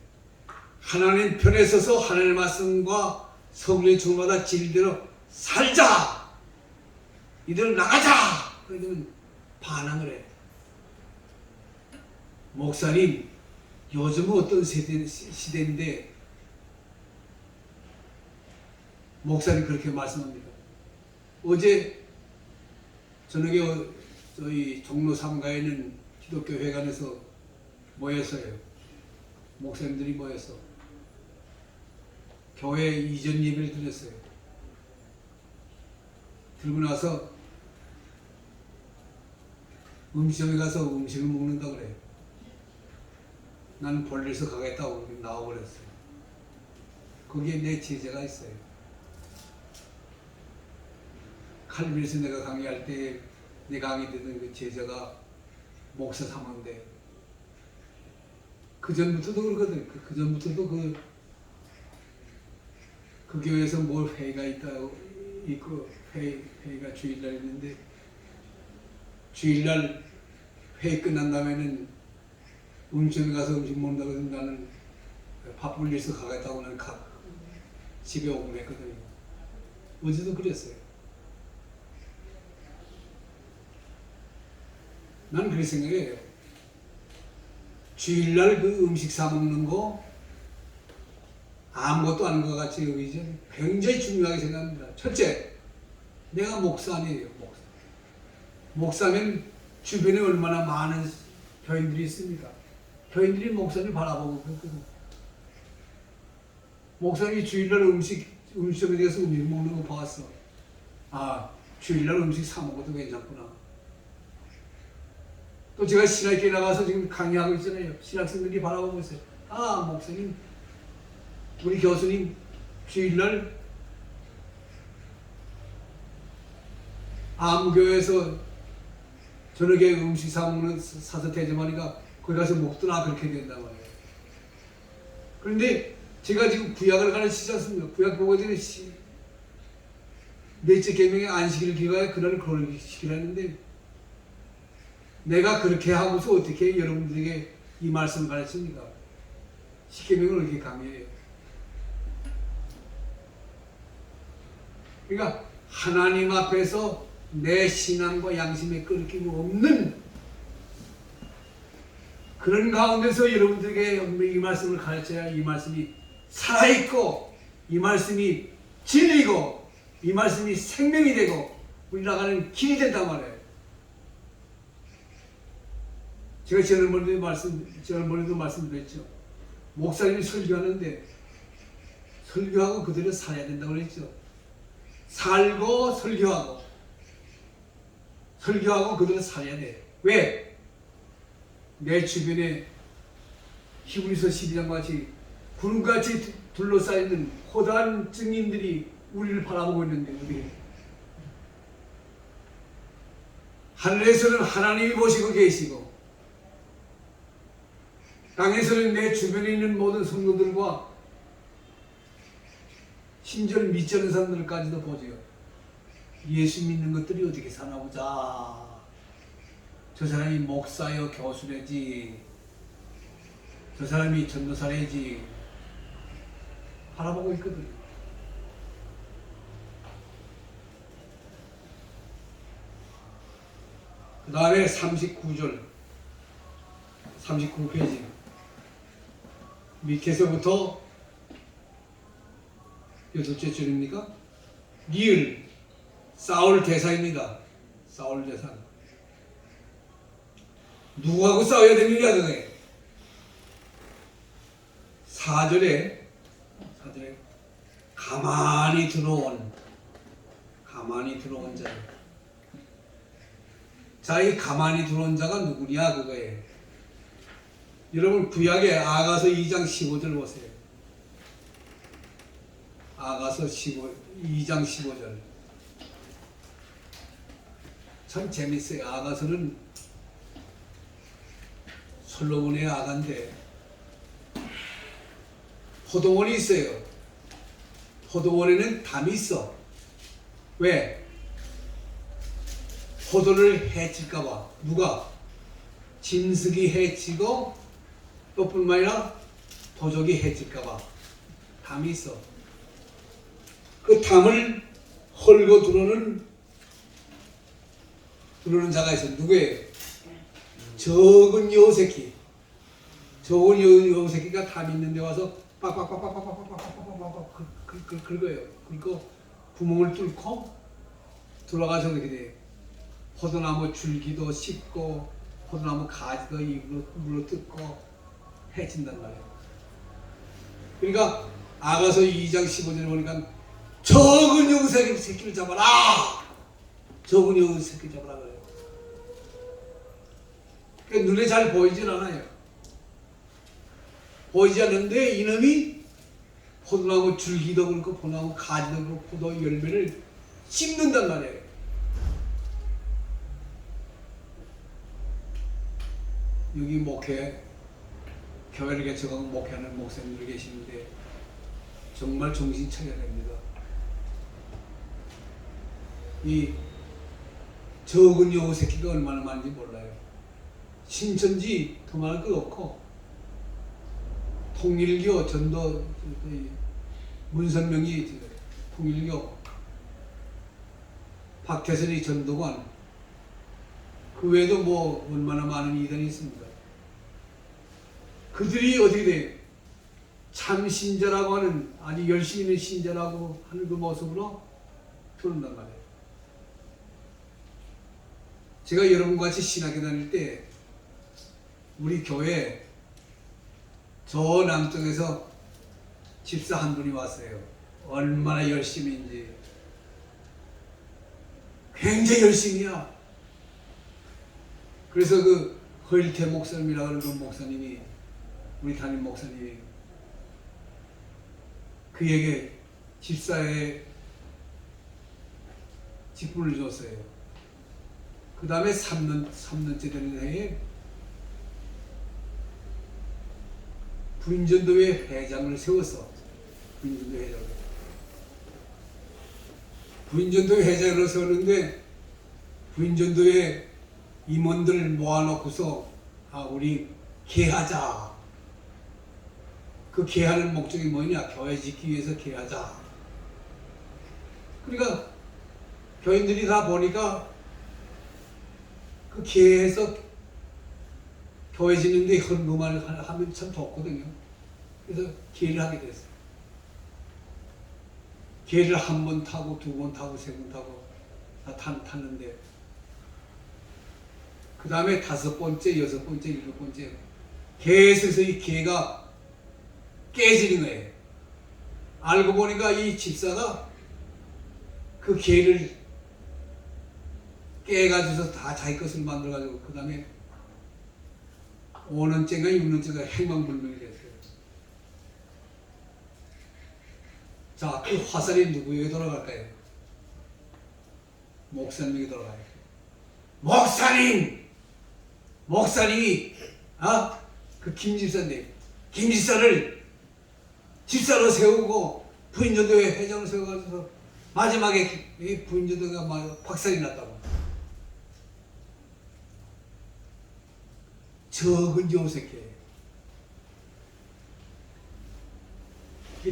[SPEAKER 1] 하나님 편에 서서 하나님의 말씀과 성령의 충만하다 진리대로 살자! 이대로 나가자! 그러면 반항을 해. 목사님, 요즘은 어떤 시대인데 목사님 그렇게 말씀합니다. 어제 저녁에 저희 종로 3가에는 기독교 회관에서 모였어요. 목사님들이 모여서 교회 이전 예배를 드렸어요. 들고 나서 음식점에 가서 음식을 먹는다 그래요. 나는 볼일에서 가겠다고 나와버렸어요. 거기에 내 제자가 있어요. 칼빈에서 내가 강의할 때 내 강의 듣는 그 제자가 목사 삼아인데 그 전부터도 그러거든. 그 전부터도 그 교회에서 뭘 회의가 있고 회의가 주일날 있는데 주일날 회의 끝난 다음에는 음식점에 가서 음식 먹는다고 해서 나는 바쁠 일에서 가겠다고 나는 집에 오고 그랬거든요. 어제도 그랬어요. 나는 그렇게 생각해요. 주일날 그 음식 사 먹는 거 아무것도 아닌 것 같이 여기죠. 굉장히 중요하게 생각합니다. 첫째, 내가 목사 아니에요. 목사면 주변에 얼마나 많은 교인들이 있습니까? 교인들이 목사님 바라보고 그렇거든. 목사님이 주일날 음식점에 대해서 음식 먹는 거 봤어. 아, 주일날 음식 사 먹어도 괜찮구나. 또 제가 신학교에 나가서 지금 강의하고 있잖아요. 신학생들이 바라보고 있어요. 아, 목사님, 우리 교수님 주일날 암교에서 저녁에 음식 사서 대접하니까 거기 가서 먹더라 그렇게 된단 말이에요. 그런데 제가 지금 구약을 가르치지 않습니까? 구약 보고 전에 넷째 계명의 안식일을 기가해 그날을 거룩시키라는데 내가 그렇게 하고서 어떻게 여러분들에게 이 말씀을 가르칩니까? 십계명을 이렇게 강의해요. 그러니까 하나님 앞에서 내 신앙과 양심에 끊김 없는 그런 가운데서 여러분들에게 이 말씀을 가르쳐야 이 말씀이 살아있고 이 말씀이 진리고 이 말씀이 생명이 되고 우리 나가는 길이 된단 말이에요. 제가 지난번에도 말씀드렸죠. 목사님이 설교하는데 설교하고 그대로 살아야 된다고 그랬죠. 살고 설교하고 그대로 살아야 돼. 왜? 내 주변에 히브리서 12장 같이 구름같이 둘러싸이는 고단 증인들이 우리를 바라보고 있는데 우리 하늘에서는 하나님이 보시고 계시고 땅에서는 내 주변에 있는 모든 성도들과 심지어 믿지 않는 사람들까지도 보죠. 예수 믿는 것들이 어떻게 사나 보자. 저 사람이 목사여 교수래지. 저 사람이 전도사래지. 바라보고 있거든요. 그 다음에 39절 39페이지 밑에서부터 8째 줄입니까? 리을 사울 대사입니다. 사울 대사 누구하고 싸워야 되느냐 그게 4절에 가만히 들어온 자. 자, 이 가만히 들어온 자가 누구냐 그거예요. 여러분 구약의 아가서 2장 15절 보세요. 아가서 2장 15절 참 재밌어요. 아가서는 솔로몬의 아가인데 포도원이 있어요. 포도원에는 담이 있어. 왜? 포도를 해칠까봐. 누가? 짐승이 해치고 또 뿐만 아니라 도적이 해칠까봐 담이 있어. 그 담을 헐고 들어오는 자가 있어. 누구예요? 적은 여우새끼. 적은 여우새끼가 담 있는 데 와서 빡빡빡빡빡빡빡빡빡빡 긁어요. 그리고 구멍을 뚫고 들어가서 그렇게 돼요. 포도나무 줄기도 씹고 포도나무 가지도 입으로 물로 뜯고 해친단 말이에요. 그러니까 아가서 2장 15절에 보니까 적은 여우새끼를 잡아라. 적은 여우새끼 잡아라 그래요. 그러니까 눈에 잘 보이질 않아요. 보이지 않는데 이놈이 포도나무 줄기도 그렇고 포도나무 가지도 그렇고 포도 열매를 씹는단 말이에요. 여기 교회를 개척하고 목회하는 목사님들 계시는데 정말 정신 차려야 됩니다. 이 적은 여우 새끼가 얼마나 많은지 몰라요. 신천지 더 많을 것 없고 통일교 전도 문선명이 통일교 박태선이 전도관 그 외에도 뭐 얼마나 많은 이단이 있습니다. 그들이 어떻게 돼? 참 신자라고 하는 아주 열심히 있는 신자라고 하는 그 모습으로 그런단 말이에요. 제가 여러분과 같이 신학교 다닐 때 우리 교회 저 남쪽에서 집사 한 분이 왔어요. 얼마나 열심히인지 굉장히 열심히야. 그래서 그 허일태 목사님이라고 하는 그 목사님이 우리 담임 목사님이 그에게 집사의 직분을 줬어요. 그 다음에 3년째 되는 해에 부인전도회 회장을 세웠어. 부인전도회 회장을 세웠는데 부인전도회 임원들 모아놓고서 우리 개하자. 그 개하는 목적이 뭐냐? 교회 짓기 위해서 개하자. 그러니까 교인들이 다 보니까 그 개해서 교회 짓는데 헌금을 하면 참 좋거든요. 그래서 개를 하게 됐어요. 개를 한 번 타고 두 번 타고 세 번 타고 다 탔는데 그 다음에 5번째, 6번째, 7번째 계속해서 이 개가 깨지는 거예요. 알고 보니까 이 집사가 그 개를 깨가지고서 다 자기 것을 만들어가지고 그 다음에 5년째가 6년째가 행방불명이 됐어요. 자, 그 화살이 누구에게 돌아갈까요? 목사님에게 돌아가요. 목사님이 그 김집사를 집사로 세우고 부인전도회 회장을 세워가지고 마지막에 이 부인전도가 박살이 났다고. 적은 여우새끼예요.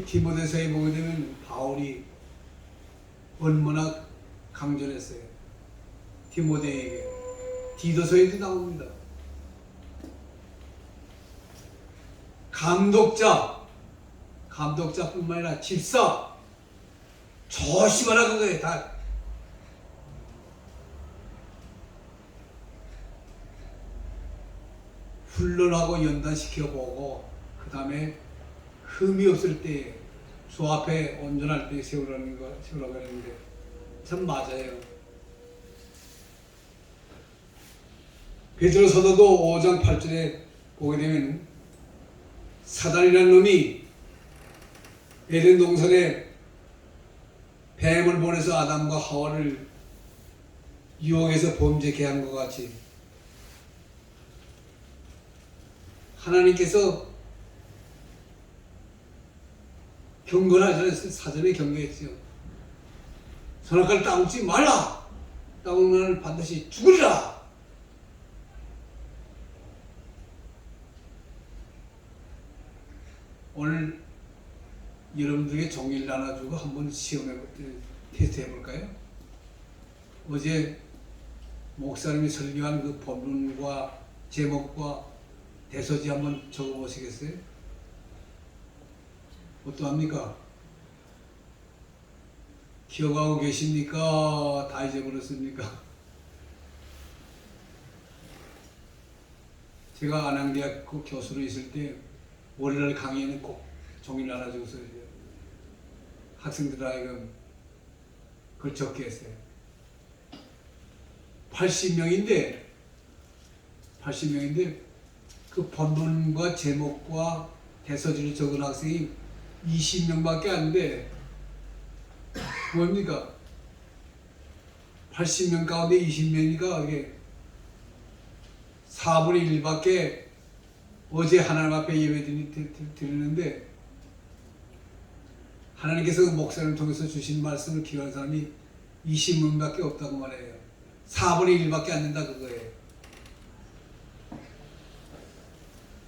[SPEAKER 1] 디모데서에 보게 되면 바울이 얼마나 강전했어요. 디모데에게. 디도서에도 나옵니다. 감독자뿐만 아니라 집사 조심하라 그거예요. 다 훈련하고 연단시켜보고 그 다음에 흠이 없을 때 주 앞에 온전할 때 세우라고 하는데 참 맞아요. 베드로 서도도 5장 8절에 보게 되면 사단이라는 놈이 에덴 동산에 뱀을 보내서 아담과 하와를 유혹에서 범죄케 한 것 같이 하나님께서 경건하잖아요. 사전에 경고했죠. 선악과를 따먹지 말라. 따먹는 반드시 죽으리라. 오늘 여러분들에게 종이를 나눠주고 한번 테스트 해볼까요? 어제 목사님이 설교한 그 본문과 제목과 대서지 한번 적어보시겠어요? 어떠합니까? 기억하고 계십니까? 다 잊어버렸습니까? 제가 안양대학 교수로 있을 때 월요일 강의에는 꼭 종이를 나눠주고서 학생들 하여금 그걸 적게 했어요. 80명인데 그 본문과 제목과 대서지를 적은 학생이 20명밖에 안 돼. 뭡니까? 80명 가운데 20명이니까 이게 4분의 1밖에 어제 하나님 앞에 예배 드리는데 하나님께서 목사님을 통해서 주신 말씀을 기억하는 사람이 20명밖에 없다고 말해요. 4분의 1밖에 안 된다 그거예요.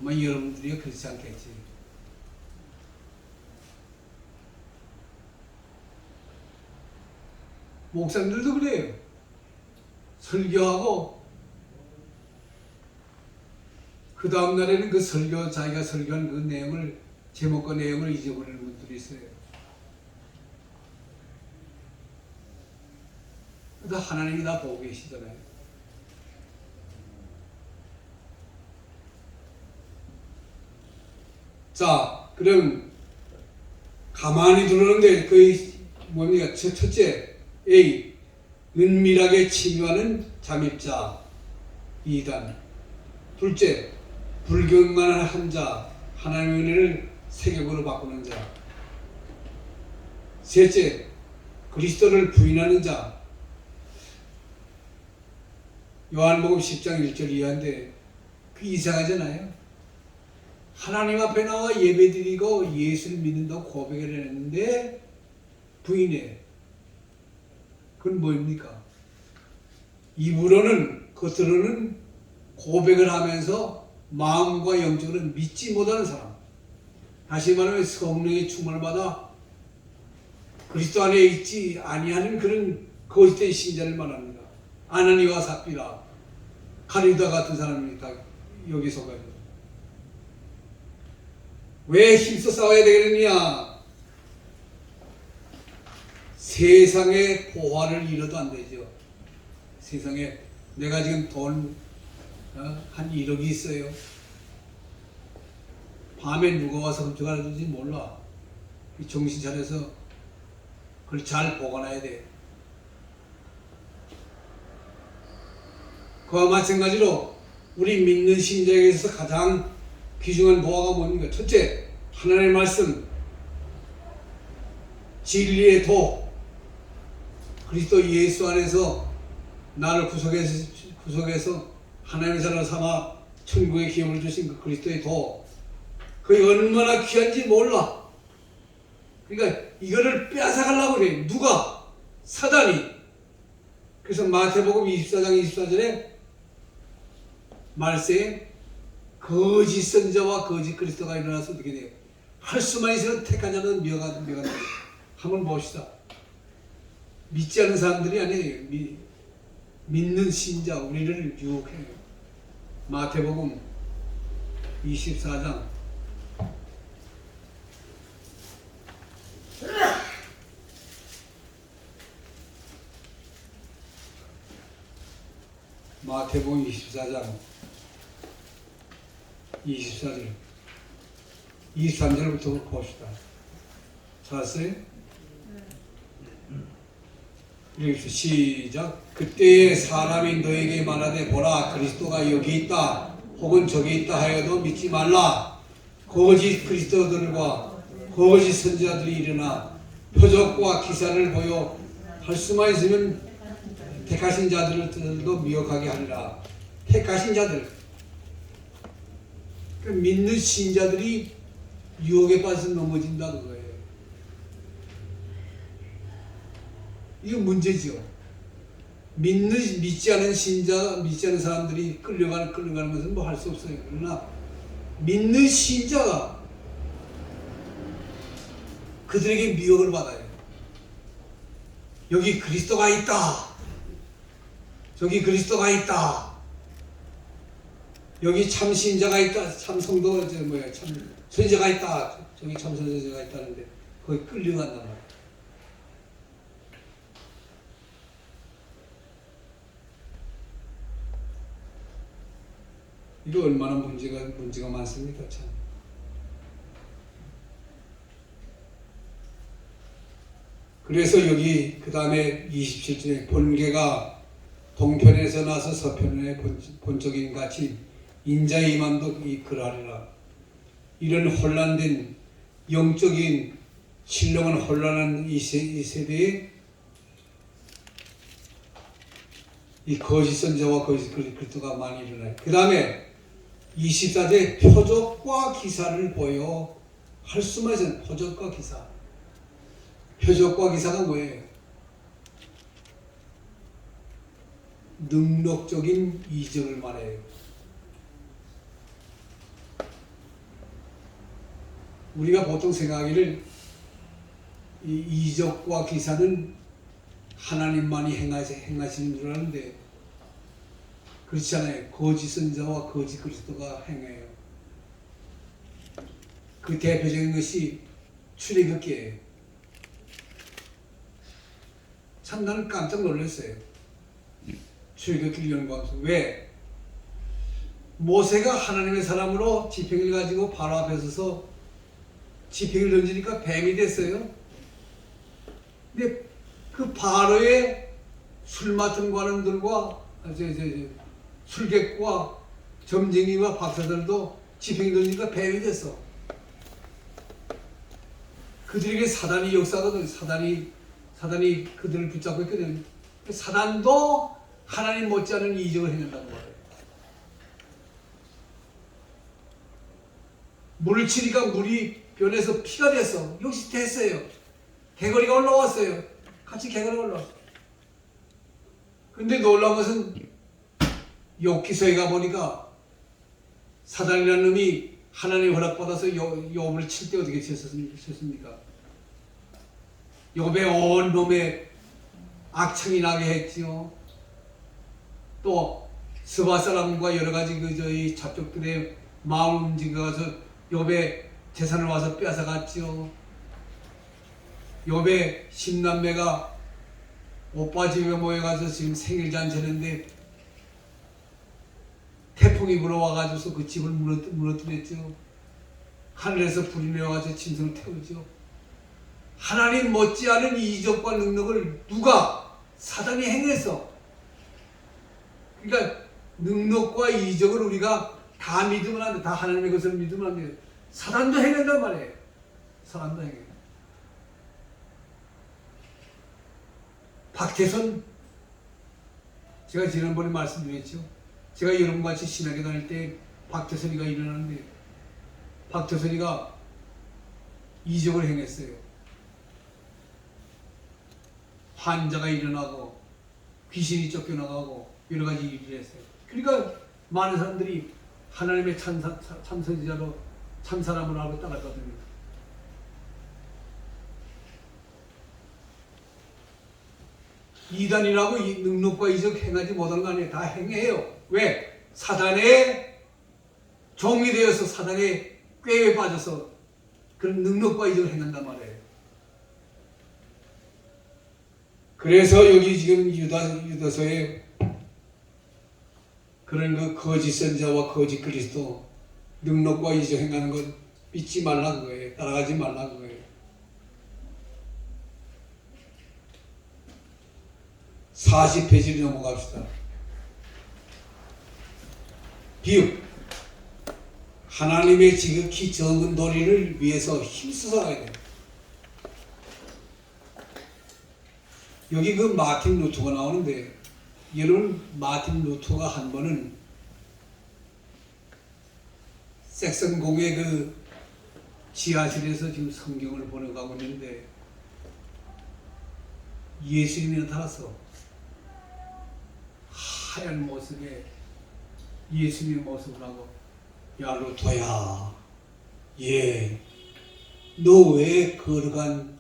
[SPEAKER 1] 아마 여러분들이 그렇지 않겠지. 목사님들도 그래요. 설교하고 그 다음 날에는 그 자기가 설교한 그 내용을, 제목과 내용을 잊어버리는 분들이 있어요. 그래서 하나님이 다 보고 계시잖아요. 자, 그럼 가만히 들어오는데 그 뭡니까? 첫째, A. 은밀하게 침입하는 잠입자 2단. 둘째, 불경건한 한 자, 하나님의 은혜를 세격으로 바꾸는 자. 셋째, 그리스도를 부인하는 자. 요한복음 10장 1절 이하인데 그 이상하잖아요. 하나님 앞에 나와 예배드리고 예수를 믿는다고 고백을 했는데 부인해. 그건 뭐입니까? 입으로는, 겉으로는 고백을 하면서 마음과 영적으로 믿지 못하는 사람. 다시 말하면 성령의 충만을 받아 그리스도 안에 있지 아니하는 그런 거짓된 신자를 말합니다. 아나니와 삽비라, 가룟유다 같은 사람이 다 여기 속아요. 왜 힘써 싸워야 되겠느냐? 세상의 보화를 잃어도 안 되죠. 세상에 내가 지금 돈 한 1억이 있어요. 밤에 누가 와서 훔쳐가는지 몰라. 정신 차려서 그걸 잘 보관해야 돼. 그와 마찬가지로 우리 믿는 신자에게서 가장 귀중한 보화가 뭡니까? 첫째, 하나님의 말씀, 진리의 도, 그리스도 예수 안에서 나를 구속해서 하나님의 사람을 삼아 천국의 기업을 주신 그 그리스도의 도, 그게 얼마나 귀한지 몰라. 그러니까 이거를 빼앗아가려고 그래. 누가? 사단이. 그래서 마태복음 24장 24절에 말세에 거짓 선지자와 거짓 그리스도가 일어나서 어떻게 돼요? 할 수만 있으면 택한 자는 묘가 돼요. 한번 봅시다. 믿지 않는 사람들이 아니에요. 믿는 신자, 우리를 유혹해요. 마태복음 24장 마태복음 24장 24절 23절부터 봅시다. 찾았어요? 여기서 시작. 그때에 사람이 너에게 말하되 보라 그리스도가 여기 있다 혹은 저기 있다 하여도 믿지 말라. 거짓 그리스도들과 거짓 선지자들이 일어나 표적과 기사를 보여 할 수만 있으면 택하신 자들도 미혹하게 하리라. 택하신 자들, 그 믿는 신자들이 유혹에 빠져서 넘어진다는 거예요. 이거 문제죠. 믿지 않은 신자, 믿지 않은 사람들이 끌려가는 것은 뭐 할 수 없어요. 그러나 믿는 신자가 그들에게 미혹을 받아요. 여기 그리스도가 있다. 저기 그리스도가 있다. 여기 참 신자가 있다. 참 성도, 참 선지자가 있다. 저기 참 선지자가 있다는데 거기 끌려간단 말이에요. 이거 얼마나 문제가 많습니까, 참. 그래서 여기 그 다음에 27절에 번개가 동편에서 나서 서편에 본적인 같이 인자의 임함도 그러하리라. 이런 혼란된 영적인 신령은 혼란한 이 세대에 이 거짓 선자와 거짓 그리스도가 많이 일어나요. 그 다음에 24절 표적과 기사를 보여 할 수만 있어요. 표적과 기사. 표적과 기사가 뭐예요? 능력적인 이적을 말해요. 우리가 보통 생각하기를 이 이적과 기사는 하나님만이 행하시는 줄 아는데 그렇지 않아요. 거짓 선자와 거짓 그리스도가 행해요. 그 대표적인 것이 출애굽기예요. 참 나는 깜짝 놀랐어요. 출애굽기를 연구하면서. 왜? 모세가 하나님의 사람으로 지팡이를 가지고 바로 앞에 서서 지팡이를 던지니까 뱀이 됐어요. 근데 그 바로의 술 맡은 관원들과 술객과 점쟁이와 박사들도 지팡이 던지니까 뱀이 됐어. 그들에게 사단이 역사거든. 사단이 그들을 붙잡고 있거든. 사단도 하나님 못지않은 이적을 행한다는 거예요. 물을 치니까 물이 변해서 피가 됐어. 역시 됐어요. 개거리가 올라왔어요. 같이 개거리가 올라왔어. 근데 놀라운 것은 욥기서에 가보니까 사단이라는 놈이 하나님 허락받아서 욥을 칠 때 어떻게 쳤습니까? 욥의 온 몸에 악창이 나게 했지요. 또 스바 사람과 여러 가지 저희 잡족들의 마음 움직여서 욥의 재산을 와서 뺏어갔지요. 욥의 10남매가 오빠 집에 모여가서 지금 생일잔치했는데 태풍이 불어와가지고 그 집을 무너뜨렸죠. 하늘에서 불이 내려와서 짐승을 태우죠. 하나님 못지않은 이적과 능력을 누가? 사단이 행했어. 그러니까 능력과 이적을 우리가 다 믿으면 안 돼. 다 하나님의 것을 믿으면 안 돼요. 사단도 행한단 말이에요. 사단도 행해. 박태선, 제가 지난번에 말씀드렸죠. 제가 여러분같이 신학에 다닐 때 박태선이가 일어났는데 박태선이가 이적을 행했어요. 환자가 일어나고 귀신이 쫓겨나가고 여러 가지 일을 했어요. 그러니까 많은 사람들이 하나님의 참선지자로 참사람으로 알고 따랐거든요. 이단이라고 이 능력과 이적 행하지 못한 거 아니에요. 다 행해요. 왜? 사단의 종이 되어서 사단의 꾀에 빠져서 그런 능력과 이적을 행한단 말이에요. 그래서 여기 지금 유다서에 그런 그 거짓 선자와 거짓 그리스도 능력과 이적 행하는 것 믿지 말라는 거예요. 따라가지 말라는 거예요. 40페이지로 넘어갑시다. 비읍. 하나님의 지극히 적은 도리를 위해서 힘써서 가야 돼요. 여기 그 마틴 루터가 나오는데 여러분 마틴 루터가 한 번은 섹선공의 그 지하실에서 지금 성경을 번역하고 있는데 예수님이 나타나서 하얀 모습에 예수님의 모습을 하고 야 루터야 예 너 왜 거룩한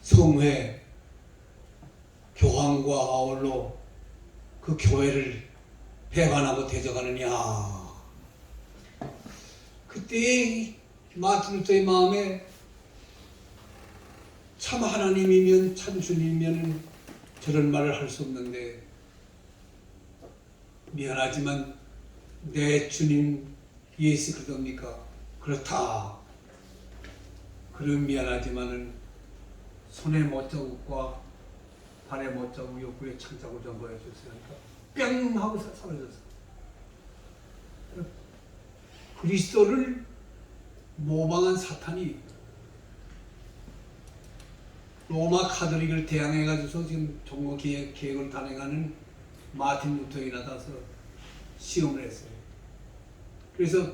[SPEAKER 1] 성회 교황과 아울러 그 교회를 배반하고 대적하느냐. 그때 마틴 루터의 마음에 참 하나님이면 참 주님이면 저런 말을 할 수 없는데 미안하지만 내 주님 예수 그리스도입니까? 그렇다. 그럼 미안하지만은 손에 못자국과 발에 못자국 옆구리에 창자국 좀 보여주세요. 뿅 하고 사라졌어. 그리스도를 모방한 사탄이 로마 카톨릭을 대항해가지고 지금 종교 계획을 단행하는 마틴 루터에 나타나서 시험을 했어요. 그래서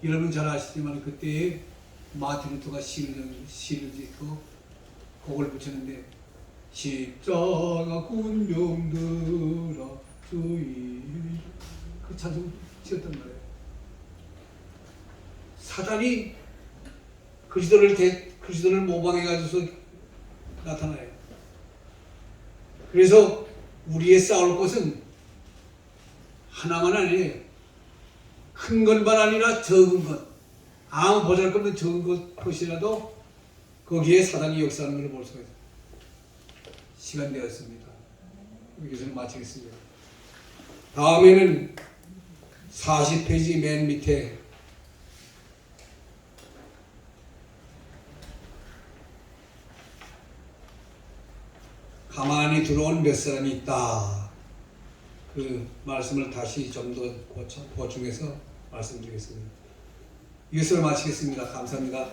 [SPEAKER 1] 여러분 잘 아시지만 그때 마틴 루터가 시를 짓고 곡을 붙였는데 십자가 군병들아 주의 그 찬송 지었단 말이에요. 사단이 그리스도를 모방해가지고 나타나요. 그래서 우리의 싸울 것은 하나만 아니에요. 큰 것만 아니라 적은 것. 아무 보잘것없는 적은 것이라도 거기에 사단이 역사하는 것을 볼 수가 있어요. 시간 되었습니다. 여기서 마치겠습니다. 다음에는 40페이지 맨 밑에 가만히 들어온 몇 사람이 있다. 그 말씀을 다시 좀 더 보충해서 말씀드리겠습니다. 이것으로 마치겠습니다. 감사합니다.